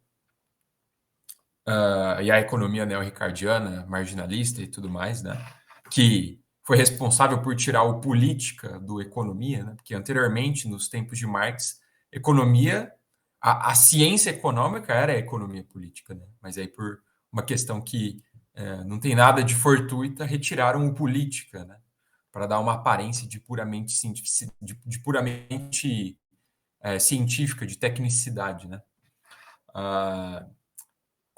e a economia neo-ricardiana, marginalista e tudo mais, né, que foi responsável por tirar o política do economia, né, porque anteriormente, nos tempos de Marx, economia, a ciência econômica era a economia política, né, mas aí por uma questão que não tem nada de fortuita, retiraram o política, né, para dar uma aparência de puramente científica, de tecnicidade, né.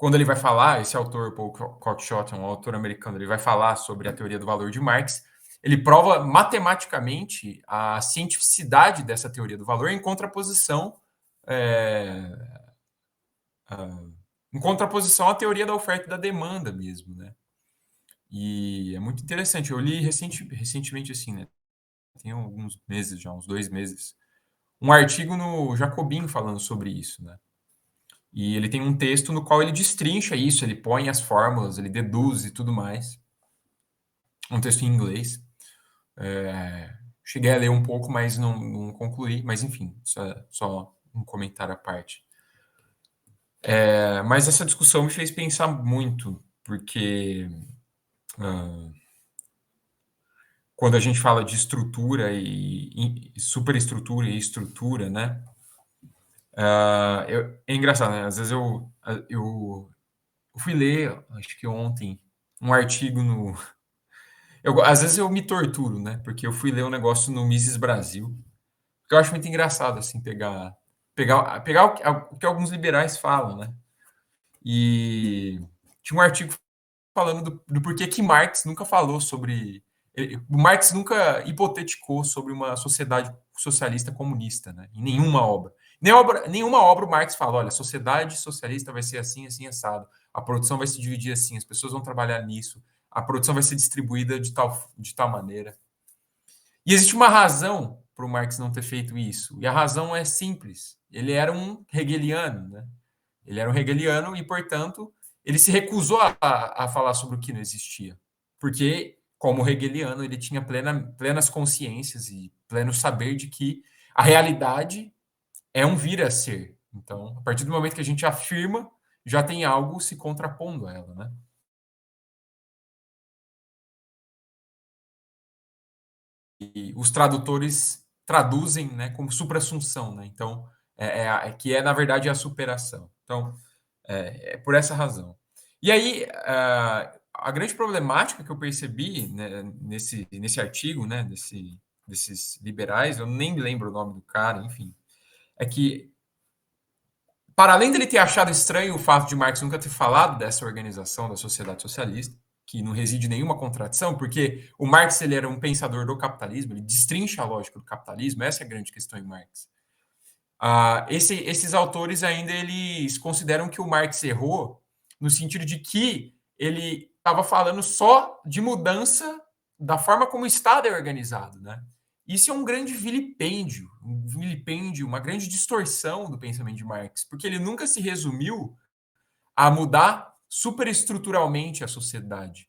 Quando ele vai falar, esse autor, Paul Cockshott, um autor americano, ele vai falar sobre a teoria do valor de Marx, ele prova matematicamente a cientificidade dessa teoria do valor em contraposição à teoria da oferta e da demanda mesmo, né? E é muito interessante. Eu li recentemente, assim, né? Tem alguns meses já, uns 2 meses, um artigo no Jacobin falando sobre isso, né? E ele tem um texto no qual ele destrincha isso, ele põe as fórmulas, ele deduz e tudo mais. Um texto em inglês. Cheguei a ler um pouco, mas não concluí. Mas, enfim, só um comentário à parte. Mas essa discussão me fez pensar muito, porque quando a gente fala de estrutura e superestrutura e estrutura, né? É engraçado, né? Às vezes eu fui ler, acho que ontem, um artigo no. Às vezes eu me torturo, né? Porque eu fui ler um negócio no Mises Brasil, que eu acho muito engraçado, assim, pegar o que alguns liberais falam, né? E tinha um artigo falando do porquê que Marx nunca falou sobre. O Marx nunca hipoteticou sobre uma sociedade socialista comunista, né? Em nenhuma obra. Nenhuma obra o Marx fala, olha, a sociedade socialista vai ser assim, assim, assado. A produção vai se dividir assim, as pessoas vão trabalhar nisso, a produção vai ser distribuída de tal maneira. E existe uma razão para o Marx não ter feito isso. E a razão é simples. Ele era um hegeliano, né? Ele era um hegeliano e, portanto, ele se recusou a falar sobre o que não existia. Porque, como hegeliano, ele tinha plenas consciências e pleno saber de que a realidade é um vir a ser. Então, a partir do momento que a gente afirma, já tem algo se contrapondo a ela, né? E os tradutores traduzem, né, como suprassunção, né? Então, que é, na verdade, a superação. Então, é por essa razão. E aí, a grande problemática que eu percebi, né, nesse artigo, né, desses liberais, eu nem lembro o nome do cara, enfim, é que, para além dele ter achado estranho o fato de Marx nunca ter falado dessa organização da sociedade socialista, que não reside nenhuma contradição, porque o Marx ele era um pensador do capitalismo, ele destrincha a lógica do capitalismo, essa é a grande questão em Marx. Esses autores ainda eles consideram que o Marx errou no sentido de que ele estava falando só de mudança da forma como o Estado é organizado, né? Isso é um grande vilipêndio, uma grande distorção do pensamento de Marx, porque ele nunca se resumiu a mudar superestruturalmente a sociedade.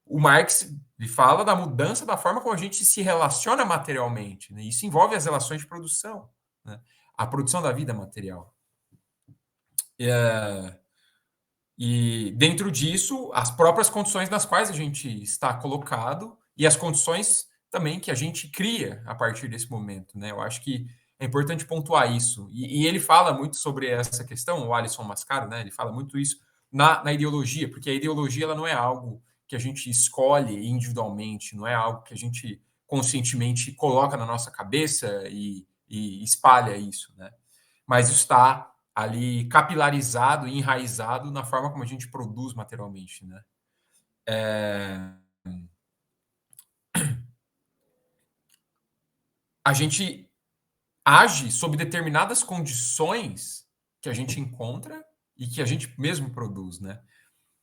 O Marx ele fala da mudança da forma como a gente se relaciona materialmente, né? Isso envolve as relações de produção, né? A produção da vida material. E dentro disso, as próprias condições nas quais a gente está colocado e as condições também que a gente cria a partir desse momento, né? Eu acho que é importante pontuar isso. E ele fala muito sobre essa questão, o Alisson Mascaro, né? Ele fala muito isso na ideologia, porque a ideologia ela não é algo que a gente escolhe individualmente, não é algo que a gente conscientemente coloca na nossa cabeça e espalha isso, né? Mas está ali capilarizado e enraizado na forma como a gente produz materialmente, né? A gente age sob determinadas condições que a gente encontra e que a gente mesmo produz, né?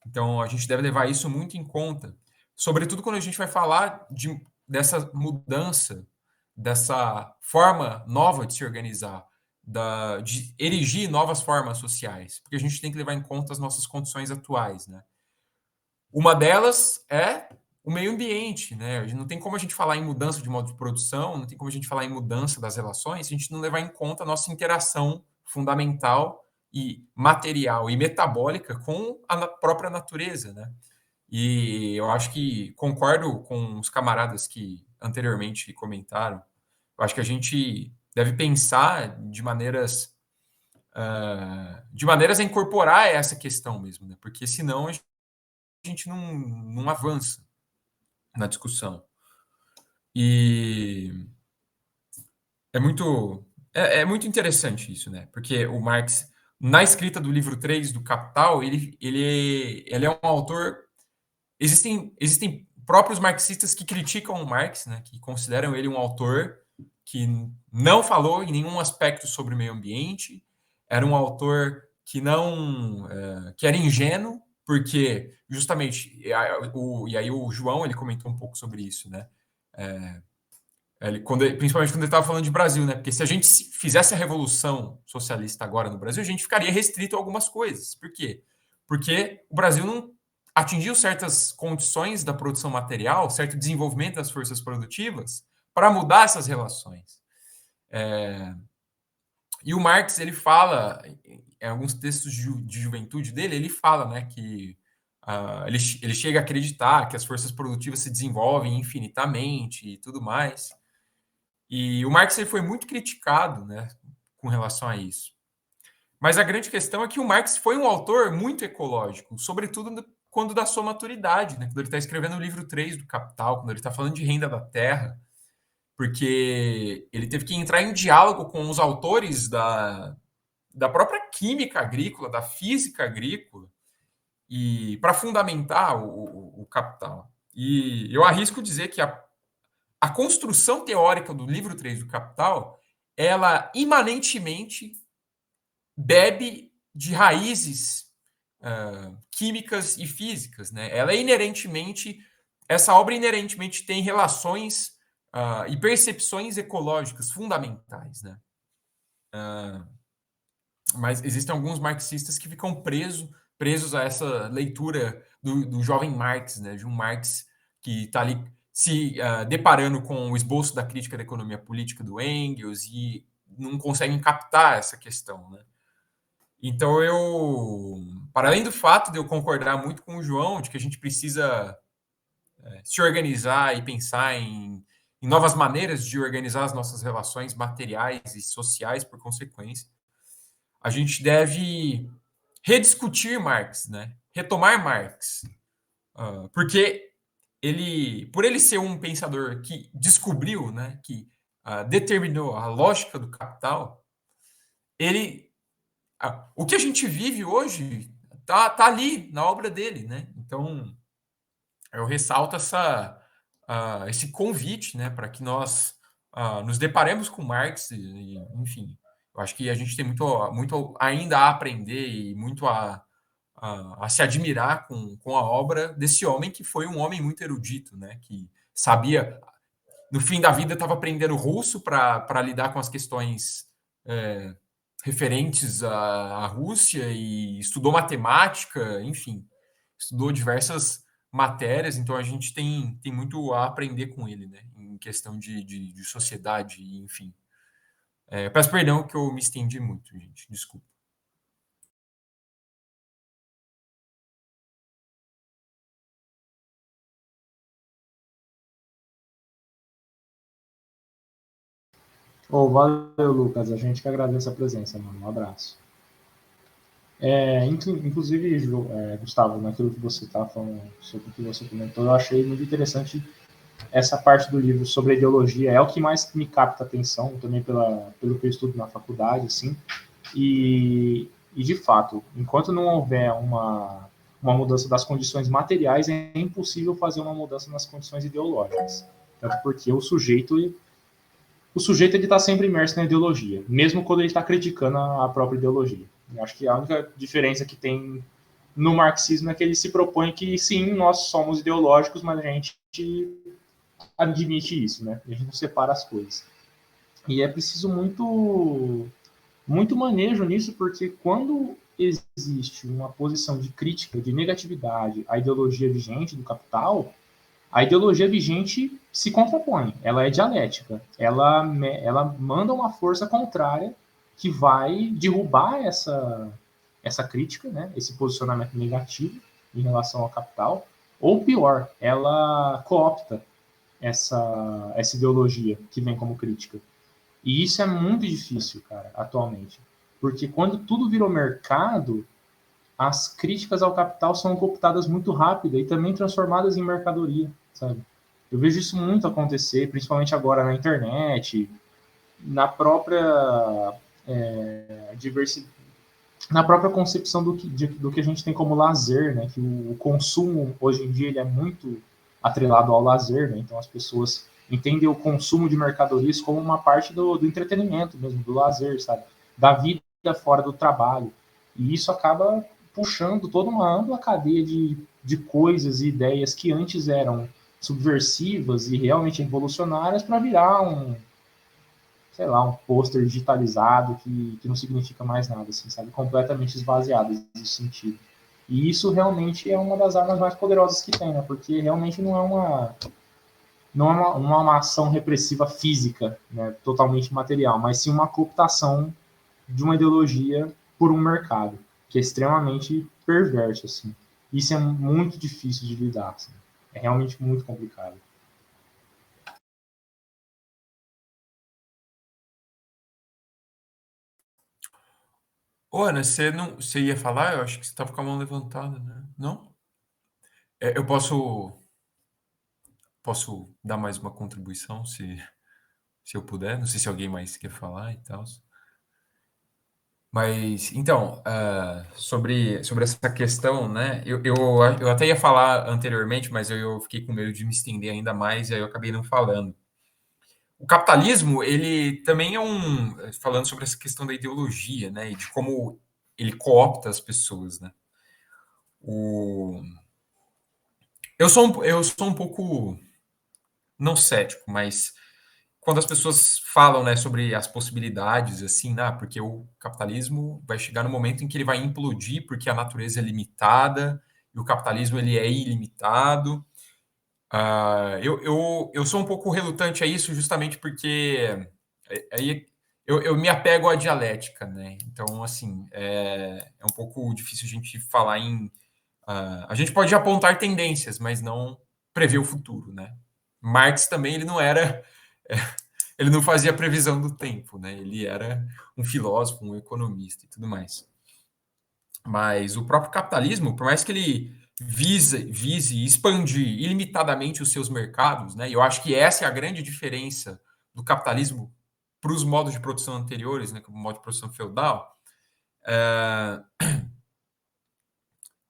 Então, a gente deve levar isso muito em conta, sobretudo quando a gente vai falar dessa mudança, dessa forma nova de se organizar, de erigir novas formas sociais, porque a gente tem que levar em conta as nossas condições atuais, né? Uma delas é o meio ambiente, né? Não tem como a gente falar em mudança de modo de produção, não tem como a gente falar em mudança das relações, se a gente não levar em conta a nossa interação fundamental e material e metabólica com a própria natureza, né? E eu acho que concordo com os camaradas que anteriormente comentaram. Eu acho que a gente deve pensar de maneiras a incorporar essa questão mesmo, né? Porque senão a gente não avança na discussão. E é muito interessante isso, né? Porque o Marx, na escrita do livro 3 do Capital, ele é um autor. Existem próprios marxistas que criticam o Marx, né? Que consideram ele um autor que não falou em nenhum aspecto sobre o meio ambiente, era um autor que não que era ingênuo, porque justamente e aí o João ele comentou um pouco sobre isso, né? Principalmente quando ele estava falando de Brasil, né? Porque se a gente fizesse a revolução socialista agora no Brasil, a gente ficaria restrito a algumas coisas. Por quê? Porque o Brasil não atingiu certas condições da produção material, certo desenvolvimento das forças produtivas, para mudar essas relações. E o Marx, ele fala, em alguns textos de juventude dele, ele fala, né, que ele chega a acreditar que as forças produtivas se desenvolvem infinitamente e tudo mais. E o Marx ele foi muito criticado, né, com relação a isso. Mas a grande questão é que o Marx foi um autor muito ecológico, sobretudo quando da sua maturidade, né, quando ele está escrevendo o livro 3 do Capital, quando ele está falando de renda da terra, porque ele teve que entrar em diálogo com os autores da própria química agrícola, da física agrícola, e para fundamentar o Capital. E eu arrisco dizer que a construção teórica do livro 3 do Capital, ela imanentemente bebe de raízes químicas e físicas, né? Essa obra inerentemente tem relações e percepções ecológicas fundamentais, né? mas existem alguns marxistas que ficam presos a essa leitura do jovem Marx, né? De um Marx que está ali se deparando com o esboço da crítica da economia política do Engels e não conseguem captar essa questão, né? Então, para além do fato de eu concordar muito com o João, de que a gente precisa se organizar e pensar em novas maneiras de organizar as nossas relações materiais e sociais, por consequência, a gente deve rediscutir Marx, né? Retomar Marx, porque por ele ser um pensador que descobriu, né, que determinou a lógica do capital, o que a gente vive hoje tá ali na obra dele, né? Então eu ressalto esse convite, né, para que nós nos deparemos com Marx enfim, eu acho que a gente tem muito ainda a aprender e muito a se admirar com a obra desse homem que foi um homem muito erudito, né, que sabia, no fim da vida estava aprendendo russo para lidar com as questões referentes à Rússia e estudou matemática, enfim, estudou diversas matérias, então a gente tem muito a aprender com ele, né? Em questão de sociedade, enfim. Peço perdão que eu me estendi muito, gente. Desculpa. Valeu, Lucas. A gente que agradece a presença, mano. Um abraço. Inclusive, Gustavo, naquilo que você está falando, sobre o que você comentou, eu achei muito interessante essa parte do livro sobre a ideologia. É o que mais me capta a atenção, também pelo que eu estudo na faculdade, assim. E de fato, enquanto não houver uma mudança das condições materiais, é impossível fazer uma mudança nas condições ideológicas. Tanto porque o sujeito ele está sempre imerso na ideologia, mesmo quando ele está criticando a própria ideologia. Eu acho que a única diferença que tem no marxismo é que ele se propõe que sim, nós somos ideológicos, mas a gente admite isso, né? A gente não separa as coisas. E é preciso muito manejo nisso, porque quando existe uma posição de crítica, de negatividade à ideologia vigente do capital, a ideologia vigente se contrapõe, ela é dialética, ela manda uma força contrária que vai derrubar essa crítica, né, esse posicionamento negativo em relação ao capital, ou pior, ela coopta essa ideologia que vem como crítica. E isso é muito difícil, cara, atualmente. Porque quando tudo virou mercado, as críticas ao capital são cooptadas muito rápido e também transformadas em mercadoria, sabe? Eu vejo isso muito acontecer, principalmente agora na internet, na própria diversidade, na própria concepção do que a gente tem como lazer, né? Que o consumo, hoje em dia, ele é muito atrelado ao lazer, né? Então as pessoas entendem o consumo de mercadorias como uma parte do entretenimento mesmo, do lazer, sabe? Da vida fora do trabalho. E isso acaba puxando toda uma ampla cadeia de coisas e ideias que antes eram subversivas e realmente revolucionárias para virar sei lá, um pôster digitalizado que não significa mais nada, assim, sabe? Completamente esvaziado nesse sentido. E isso realmente é uma das armas mais poderosas que tem, né? Porque realmente não é uma ação repressiva física, né? Totalmente material, mas sim uma cooptação de uma ideologia por um mercado, que é extremamente perverso, assim. Isso é muito difícil de lidar, assim. É realmente muito complicado. Ô, Ana, você ia falar? Eu acho que você estava com a mão levantada, né? Não? Eu posso dar mais uma contribuição, se eu puder. Não sei se alguém mais quer falar e tal. Mas, então, sobre essa questão, né? Eu até ia falar anteriormente, mas eu fiquei com medo de me estender ainda mais, e aí eu acabei não falando. O capitalismo, ele também falando sobre essa questão da ideologia, né? E de como ele coopta as pessoas, né? O, eu sou um pouco, não cético, mas quando as pessoas falam, né, sobre as possibilidades, assim, né, porque o capitalismo vai chegar no momento em que ele vai implodir, porque a natureza é limitada e o capitalismo ele é ilimitado. Eu sou um pouco relutante a isso justamente porque aí eu me apego à dialética, né? Então, assim, é um pouco difícil a gente falar em... a gente pode apontar tendências, mas não prever o futuro, né? Marx também, ele não era... ele não fazia previsão do tempo, né? Ele era um filósofo, um economista e tudo mais. Mas o próprio capitalismo, por mais que ele vise expandir ilimitadamente os seus mercados, né? E eu acho que essa é a grande diferença do capitalismo para os modos de produção anteriores, né? Como o modo de produção feudal,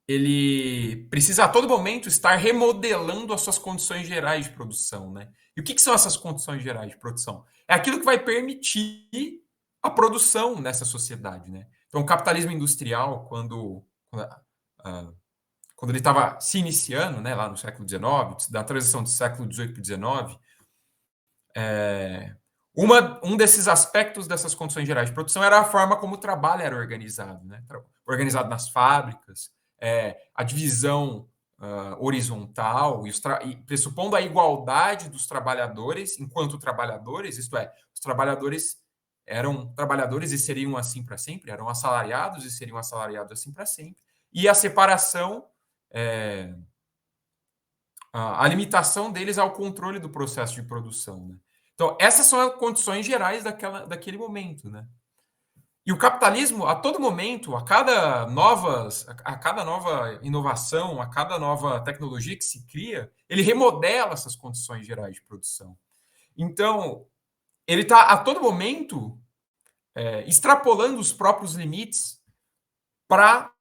ele precisa a todo momento estar remodelando as suas condições gerais de produção, né? E o que são essas condições gerais de produção? É aquilo que vai permitir a produção nessa sociedade, né? Então, o capitalismo industrial, quando ele estava se iniciando, né, lá no século XIX, da transição do século XVIII para o XIX, um desses aspectos dessas condições gerais de produção era a forma como o trabalho era organizado, né? Organizado nas fábricas, a divisão horizontal, e pressupondo a igualdade dos trabalhadores enquanto trabalhadores, isto é, os trabalhadores eram trabalhadores e seriam assim para sempre, eram assalariados e seriam assalariados assim para sempre, e a separação, a limitação deles ao controle do processo de produção, né? Então, essas são as condições gerais daquele momento, né? E o capitalismo, a todo momento, a cada nova inovação, a cada nova tecnologia que se cria, ele remodela essas condições gerais de produção. Então, ele está a todo momento extrapolando os próprios limites para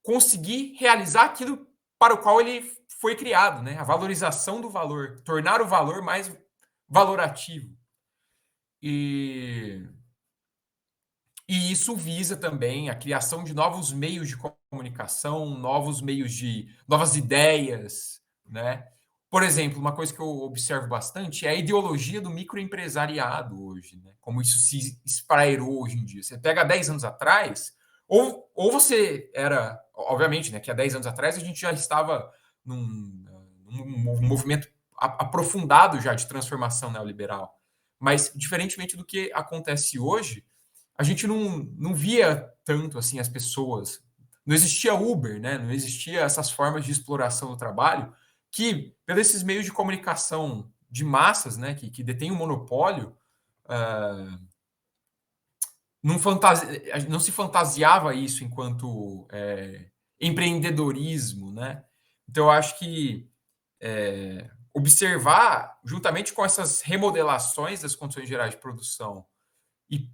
conseguir realizar aquilo para o qual ele foi criado, né? A valorização do valor, tornar o valor mais valorativo. E isso visa também a criação de novos meios de comunicação, novas ideias, né? Por exemplo, uma coisa que eu observo bastante é a ideologia do microempresariado hoje, né? Como isso se esprairou hoje em dia. Você pega 10 anos atrás, ou você era, obviamente, né, que há 10 anos atrás a gente já estava num movimento aprofundado já de transformação neoliberal. Mas, diferentemente do que acontece hoje, a gente não via tanto assim as pessoas. Não existia Uber, né? Não existia essas formas de exploração do trabalho que, pelos esses meios de comunicação de massas, né, que detêm o monopólio, não se fantasiava isso enquanto empreendedorismo, né? Então, eu acho que observar, juntamente com essas remodelações das condições gerais de produção, e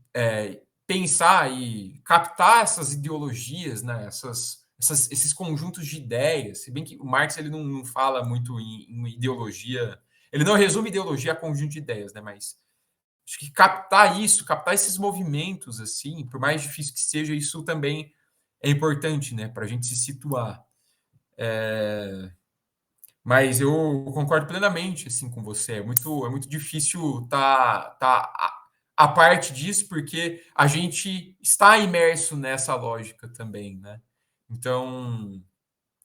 pensar e captar essas ideologias, né, esses conjuntos de ideias, se bem que o Marx ele não fala muito em ideologia, ele não resume ideologia a conjunto de ideias, né, mas acho que captar esses movimentos, assim, por mais difícil que seja, isso também é importante, né, para a gente se situar. Mas eu concordo plenamente assim com você. É muito difícil a parte disso, porque a gente está imerso nessa lógica também, né? Então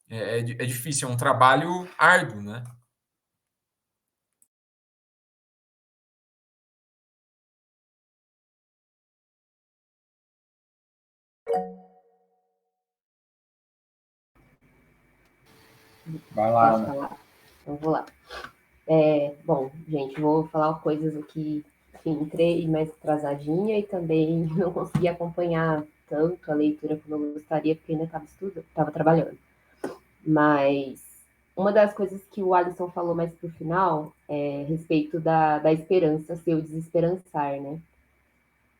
é difícil, é um trabalho árduo, né? Vai lá, Posso Ana. falar? Então, vou lá. Bom, gente, vou falar coisas aqui. Enfim, entrei mais atrasadinha e também não consegui acompanhar tanto a leitura como eu gostaria, porque ainda estava trabalhando. Mas uma das coisas que o Alisson falou mais pro final é a respeito da esperança ser o desesperançar, né?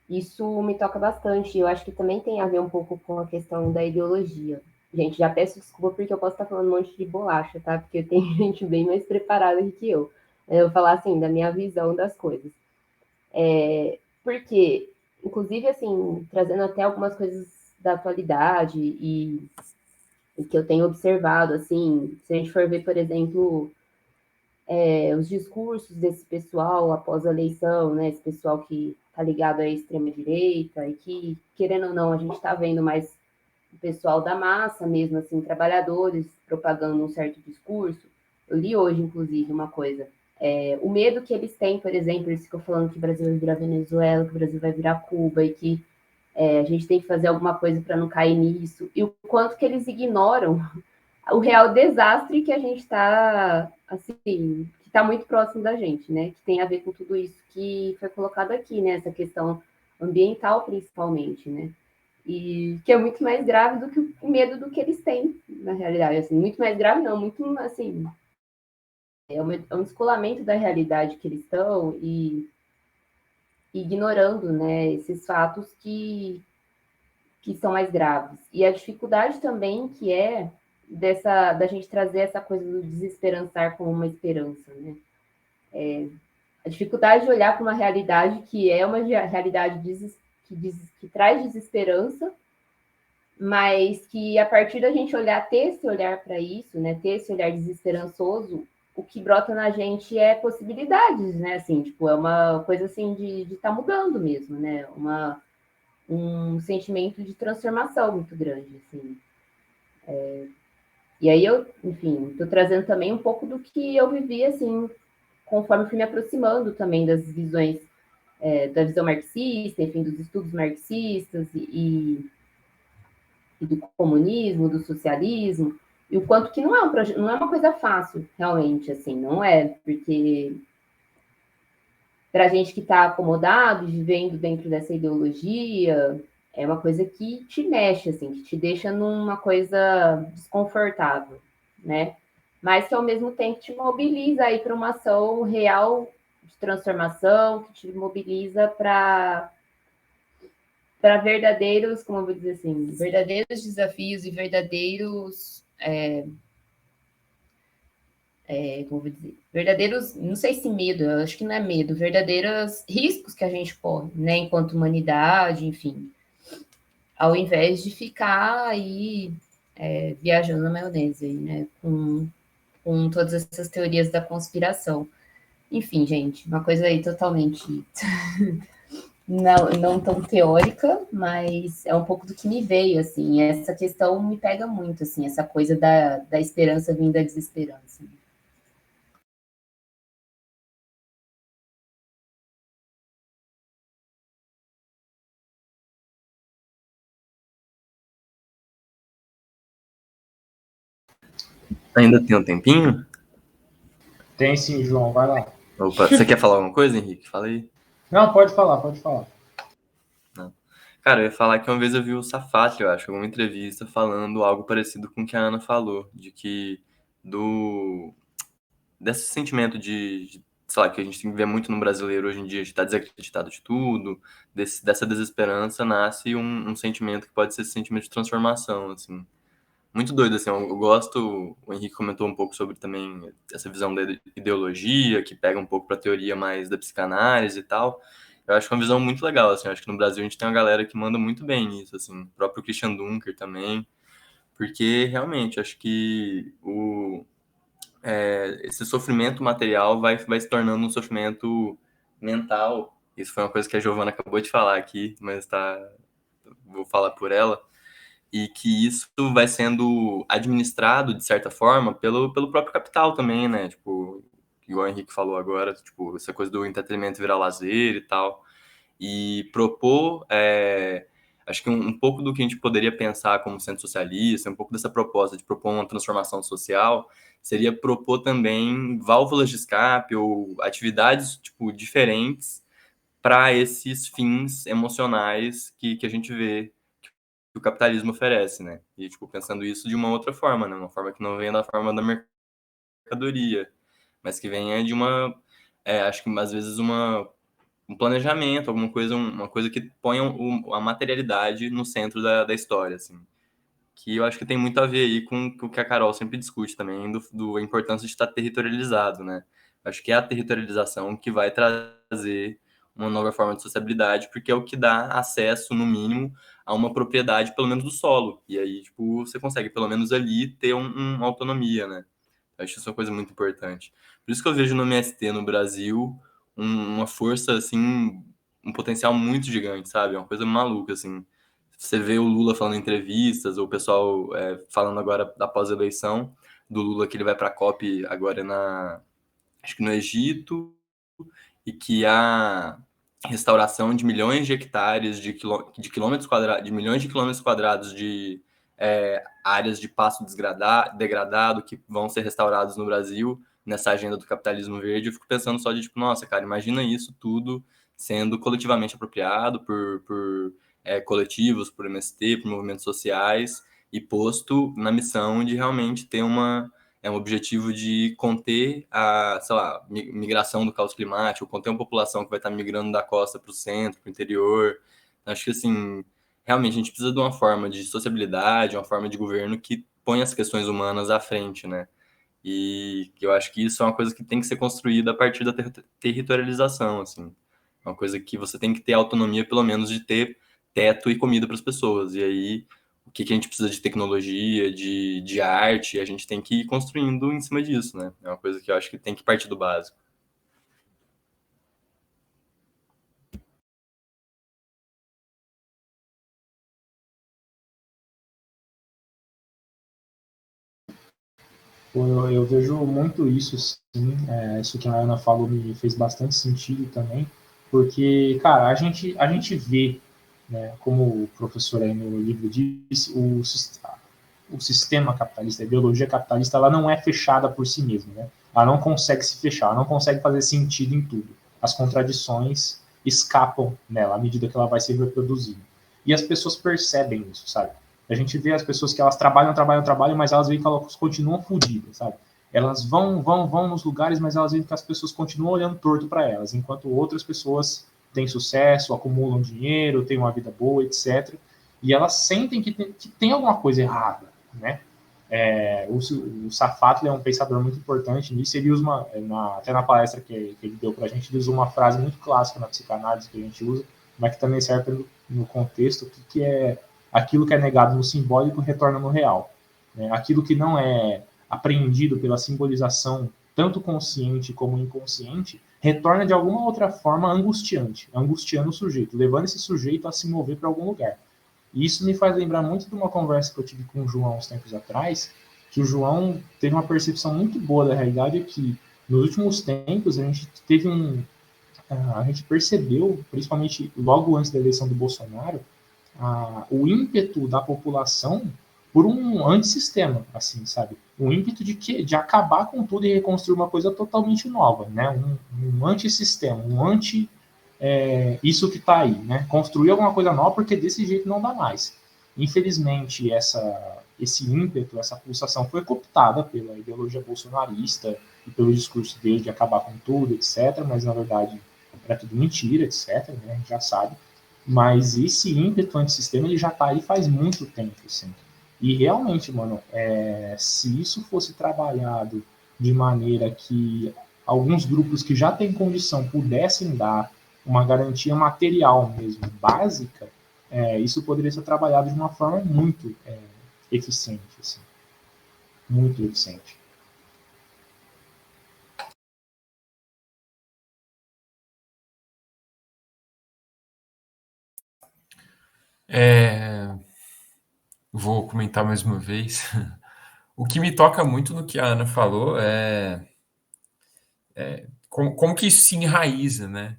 Isso me toca bastante. Eu acho que também tem a ver um pouco com a questão da ideologia. Gente, já peço desculpa porque eu posso estar falando um monte de bolacha, tá? Porque tem gente bem mais preparada que eu. Eu vou falar assim, da minha visão das coisas. Porque, inclusive, assim, trazendo até algumas coisas da atualidade e que eu tenho observado, assim, se a gente for ver, por exemplo, os discursos desse pessoal após a eleição, né, esse pessoal que está ligado à extrema-direita e que, querendo ou não, a gente está vendo mais o pessoal da massa mesmo, assim, trabalhadores propagando um certo discurso. Eu li hoje, inclusive, uma coisa. O medo que eles têm, por exemplo, eles ficam falando que o Brasil vai virar Venezuela, que o Brasil vai virar Cuba e que a gente tem que fazer alguma coisa para não cair nisso. E o quanto que eles ignoram o real desastre que a gente está, assim, que está muito próximo da gente, né? Que tem a ver com tudo isso que foi colocado aqui, né? Essa questão ambiental, principalmente, né? E que é muito mais grave do que o medo do que eles têm, na realidade. Assim, muito mais grave, não, muito, assim, é um descolamento da realidade que eles estão e ignorando, né, esses fatos que são mais graves. E a dificuldade também que é da gente trazer essa coisa do desesperançar como uma esperança, né? A dificuldade de olhar para uma realidade que é uma realidade que traz desesperança, mas que a partir da gente ter esse olhar para isso, né, ter esse olhar desesperançoso, o que brota na gente é possibilidades, né, assim, tipo, é uma coisa assim de estar mudando mesmo, né, um sentimento de transformação muito grande, assim. E aí eu, enfim, estou trazendo também um pouco do que eu vivi, assim, conforme fui me aproximando também das visões, da visão marxista, enfim, dos estudos marxistas e do comunismo, do socialismo, e o quanto que não é não é uma coisa fácil, realmente, assim, não é, porque para a gente que está acomodado, vivendo dentro dessa ideologia, é uma coisa que te mexe, assim, que te deixa numa coisa desconfortável, né? Mas que ao mesmo tempo te mobiliza aí para uma ação real de transformação, que te mobiliza para verdadeiros, como eu vou dizer assim, verdadeiros desafios e verdadeiros, como eu vou dizer, verdadeiros, não sei se medo, eu acho que não é medo, verdadeiros riscos que a gente corre, né, enquanto humanidade, enfim, ao invés de ficar aí viajando na maionese, né, com todas essas teorias da conspiração. Enfim, gente, uma coisa aí totalmente não tão teórica, mas é um pouco do que me veio, assim, essa questão me pega muito, assim, essa coisa da esperança vindo da desesperança. Ainda tem um tempinho? Tem sim, João, vai lá. Opa, você quer falar alguma coisa, Henrique? Fala aí. Não, pode falar, pode falar. Não. Cara, eu ia falar que uma vez eu vi o Safatli, eu acho, alguma entrevista falando algo parecido com o que a Ana falou, de que desse sentimento sei lá, que a gente tem que ver muito no brasileiro hoje em dia, de estar desacreditado de tudo, dessa desesperança nasce um sentimento que pode ser esse sentimento de transformação, assim. Muito doido, assim, eu gosto, o Henrique comentou um pouco sobre também essa visão da ideologia, que pega um pouco para a teoria mais da psicanálise e tal. Eu acho que é uma visão muito legal, assim, eu acho que no Brasil a gente tem uma galera que manda muito bem nisso, assim, o próprio Christian Dunker também, porque realmente acho que esse sofrimento material vai se tornando um sofrimento mental. Isso foi uma coisa que a Giovana acabou de falar aqui, mas vou falar por ela. E que isso vai sendo administrado, de certa forma, pelo próprio capital também, né? Tipo, igual o Henrique falou agora, tipo, essa coisa do entretenimento virar lazer e tal. E propor, acho que um pouco do que a gente poderia pensar como centro socialista, um pouco dessa proposta de propor uma transformação social, seria propor também válvulas de escape ou atividades, tipo, diferentes para esses fins emocionais que a gente vê que o capitalismo oferece, né? E, tipo, pensando isso de uma outra forma, né? Uma forma que não venha da forma da mercadoria, mas que venha de acho que às vezes um planejamento, alguma coisa, uma coisa que ponha a materialidade no centro da história, assim. Que eu acho que tem muito a ver aí com o que a Carol sempre discute também, a importância de estar territorializado, né? Acho que é a territorialização que vai trazer uma nova forma de sociabilidade, porque é o que dá acesso, no mínimo, a uma propriedade, pelo menos do solo. E aí, tipo, você consegue, pelo menos ali, ter uma autonomia, né? Eu acho isso uma coisa muito importante. Por isso que eu vejo no MST no Brasil uma força, assim, um potencial muito gigante, sabe? É uma coisa maluca, assim. Você vê o Lula falando em entrevistas, ou o pessoal falando agora da pós-eleição do Lula, que ele vai para a COP agora acho que no Egito, e que a restauração de milhões de hectares, de quilômetros quadrados, de milhões de quilômetros quadrados de áreas de pasto degradado que vão ser restaurados no Brasil, nessa agenda do capitalismo verde. Eu fico pensando só de, tipo, nossa, cara, imagina isso tudo sendo coletivamente apropriado por coletivos, por MST, por movimentos sociais, e posto na missão de realmente ter um objetivo de conter a, sei lá, migração do caos climático, conter uma população que vai estar migrando da costa para o centro, para o interior. Acho que, assim, realmente a gente precisa de uma forma de sociabilidade, uma forma de governo que põe as questões humanas à frente, né? E eu acho que isso é uma coisa que tem que ser construída a partir da territorialização, assim. Uma coisa que você tem que ter autonomia, pelo menos, de ter teto e comida para as pessoas. E aí, o que a gente precisa de tecnologia, de arte, a gente tem que ir construindo em cima disso, né? É uma coisa que eu acho que tem que partir do básico. Eu vejo muito isso, sim. Isso que a Ana falou me fez bastante sentido também, porque, cara, a gente vê, né, como o professor aí no livro disse, o sistema capitalista, a ideologia capitalista, ela não é fechada por si mesma, né? Ela não consegue se fechar, ela não consegue fazer sentido em tudo. As contradições escapam nela à medida que ela vai se reproduzindo. E as pessoas percebem isso, sabe? A gente vê as pessoas que elas trabalham, mas elas veem que elas continuam fodidas, sabe? Elas vão nos lugares, mas elas veem que as pessoas continuam olhando torto para elas, enquanto outras pessoas têm sucesso, acumulam dinheiro, têm uma vida boa, etc. E elas sentem que tem alguma coisa errada, né? O Safatli é um pensador muito importante nisso. Ele usa até na palestra que ele deu para a gente, ele usa uma frase muito clássica na psicanálise que a gente usa, mas que também serve no contexto, que é aquilo que é negado no simbólico retorna no real. Né? Aquilo que não é apreendido pela simbolização, tanto consciente como inconsciente, retorna de alguma outra forma angustiando o sujeito, levando esse sujeito a se mover para algum lugar. E isso me faz lembrar muito de uma conversa que eu tive com o João uns tempos atrás, que o João teve uma percepção muito boa da realidade, que nos últimos tempos a gente percebeu, principalmente logo antes da eleição do Bolsonaro, o ímpeto da população por um antissistema, assim, sabe? Um ímpeto de acabar com tudo e reconstruir uma coisa totalmente nova, né? Um antissistema, isso que está aí, né? Construir alguma coisa nova, porque desse jeito não dá mais. Infelizmente, esse ímpeto, essa pulsação foi cooptada pela ideologia bolsonarista e pelo discurso dele de acabar com tudo, etc. Mas, na verdade, era tudo mentira, etc. Né? A gente já sabe. Mas esse ímpeto antissistema, ele já está aí faz muito tempo, assim. E realmente, mano, se isso fosse trabalhado de maneira que alguns grupos que já têm condição pudessem dar uma garantia material mesmo, básica, isso poderia ser trabalhado de uma forma muito eficiente, assim. Muito eficiente. Vou comentar mais uma vez. O que me toca muito no que a Ana falou como que isso se enraiza, né?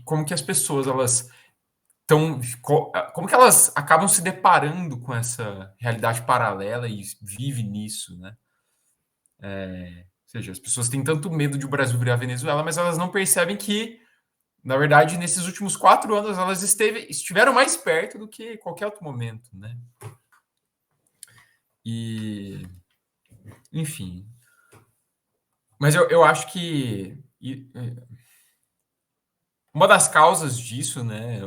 Como que as pessoas elas estão, como que elas acabam se deparando com essa realidade paralela e vivem nisso, né? Ou seja, as pessoas têm tanto medo de o Brasil virar Venezuela, mas elas não percebem que, na verdade, nesses últimos 4 anos elas estiveram mais perto do que qualquer outro momento, né? E, enfim. Mas eu acho que uma das causas disso, né,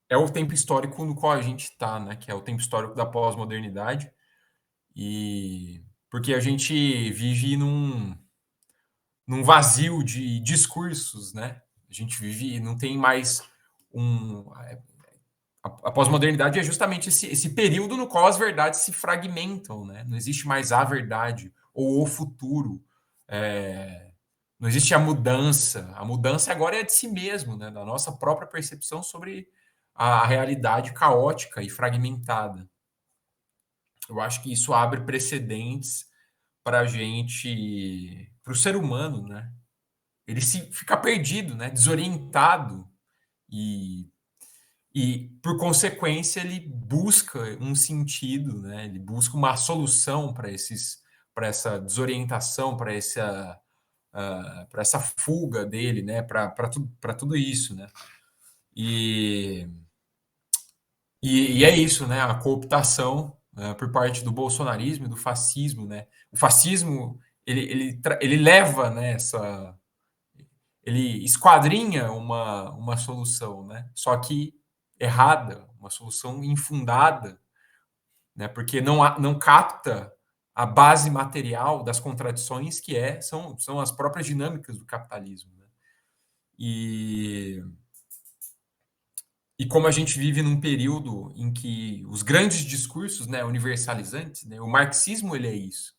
é o tempo histórico no qual a gente está, né, que é o tempo histórico da pós-modernidade, e porque a gente vive num vazio de discursos, né? A gente vive, não tem mais a pós-modernidade é justamente esse período no qual as verdades se fragmentam, né? Não existe mais a verdade ou o futuro. Não existe a mudança. A mudança agora é de si mesmo, né? Da nossa própria percepção sobre a realidade caótica e fragmentada. Eu acho que isso abre precedentes para a gente, para o ser humano, né? Ele fica perdido, né? Desorientado e por consequência ele busca um sentido, né? Ele busca uma solução para essa desorientação, para essa fuga dele, né? Para tudo isso, né? E é isso, né? A cooptação por parte do bolsonarismo e do fascismo, né? O fascismo ele leva, né, ele esquadrinha uma solução, né? Só que errada, uma solução infundada, né? Porque não capta a base material das contradições são as próprias dinâmicas do capitalismo, né? E como a gente vive num período em que os grandes discursos, né, universalizantes, né, o marxismo ele é isso.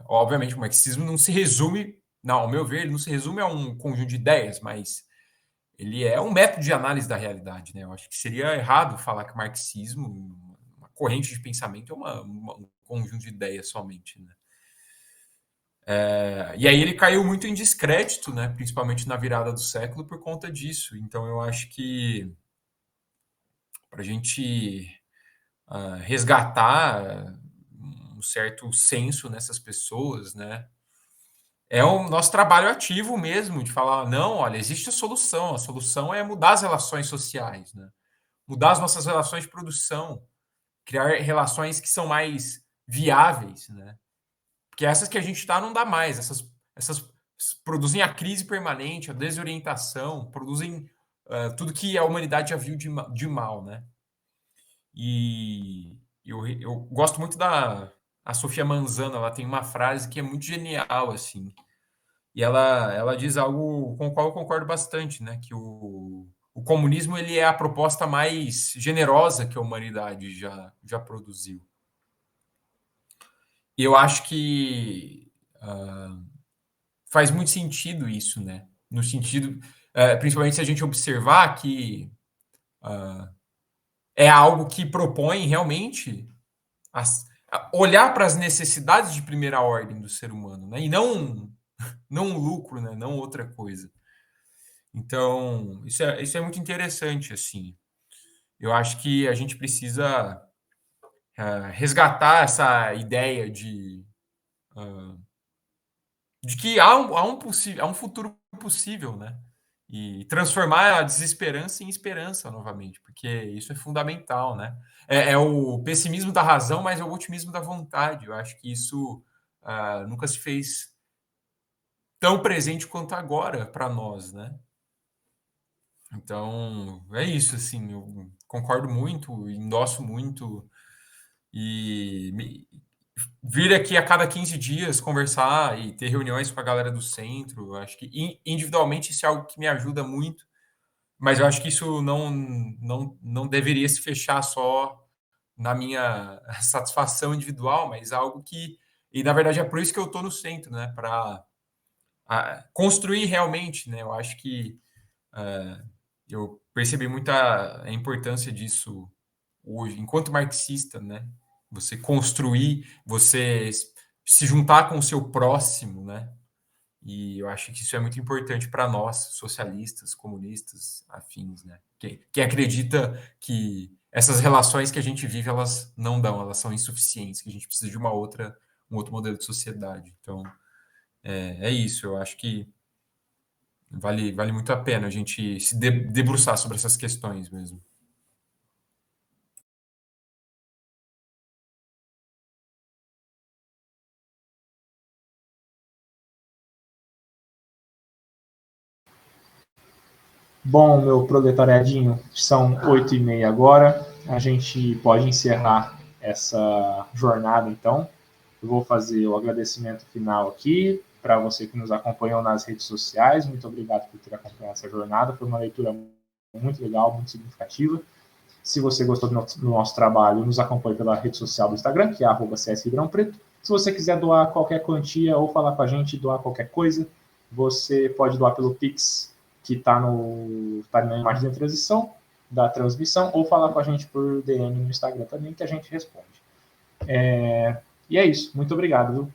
Obviamente, o marxismo não se resume, não, ao meu ver, ele não se resume a um conjunto de ideias, mas ele é um método de análise da realidade, né? Eu acho que seria errado falar que o marxismo, uma corrente de pensamento, é um conjunto de ideias somente, né? E aí ele caiu muito em descrédito, né? Principalmente na virada do século por conta disso. Então eu acho que para a gente resgatar um certo senso nessas pessoas, né? É o nosso trabalho ativo mesmo, de falar, não, olha, existe a solução é mudar as relações sociais, né? Mudar as nossas relações de produção, criar relações que são mais viáveis, né? Porque essas que a gente está não dá mais, essas produzem a crise permanente, a desorientação, produzem tudo que a humanidade já viu de mal, né? E eu gosto muito a Sofia Manzano, ela tem uma frase que é muito genial, assim, e ela diz algo com o qual eu concordo bastante, né? Que o comunismo ele é a proposta mais generosa que a humanidade já produziu. E eu acho que faz muito sentido isso, né? No sentido, principalmente se a gente observar que é algo que propõe realmente olhar para as necessidades de primeira ordem do ser humano, né? E não o lucro, né? Não outra coisa. Então, isso é muito interessante, assim. Eu acho que a gente precisa resgatar essa ideia de que há um futuro possível, né? E transformar a desesperança em esperança novamente, porque isso é fundamental, né? É o pessimismo da razão, mas é o otimismo da vontade. Eu acho que isso nunca se fez tão presente quanto agora para nós, né? Então, é isso, assim, eu concordo muito, endosso muito, e vir aqui a cada 15 dias conversar e ter reuniões com a galera do centro, eu acho que individualmente isso é algo que me ajuda muito, mas eu acho que isso não deveria se fechar só na minha satisfação individual, mas algo que, e na verdade é por isso que eu estou no centro, né, para construir realmente, né, eu acho que eu percebi muita a importância disso hoje, enquanto marxista, né? Você construir, você se juntar com o seu próximo, né? E eu acho que isso é muito importante para nós, socialistas, comunistas, afins, né? Quem acredita que essas relações que a gente vive, elas não dão, elas são insuficientes, que a gente precisa de um outro modelo de sociedade. Então, é isso, eu acho que vale muito a pena a gente se debruçar sobre essas questões mesmo. Bom, meu proletariadinho, são 8h30 agora. A gente pode encerrar essa jornada, então. Eu vou fazer o agradecimento final aqui para você que nos acompanhou nas redes sociais. Muito obrigado por ter acompanhado essa jornada. Foi uma leitura muito legal, muito significativa. Se você gostou do nosso trabalho, nos acompanhe pela rede social do Instagram, que é @csribeirãopreto. Se você quiser doar qualquer quantia ou falar com a gente, doar qualquer coisa, você pode doar pelo Pix, que está na imagem da transição, da transmissão, ou falar com a gente por DM no Instagram também, que a gente responde. E é isso. Muito obrigado, viu?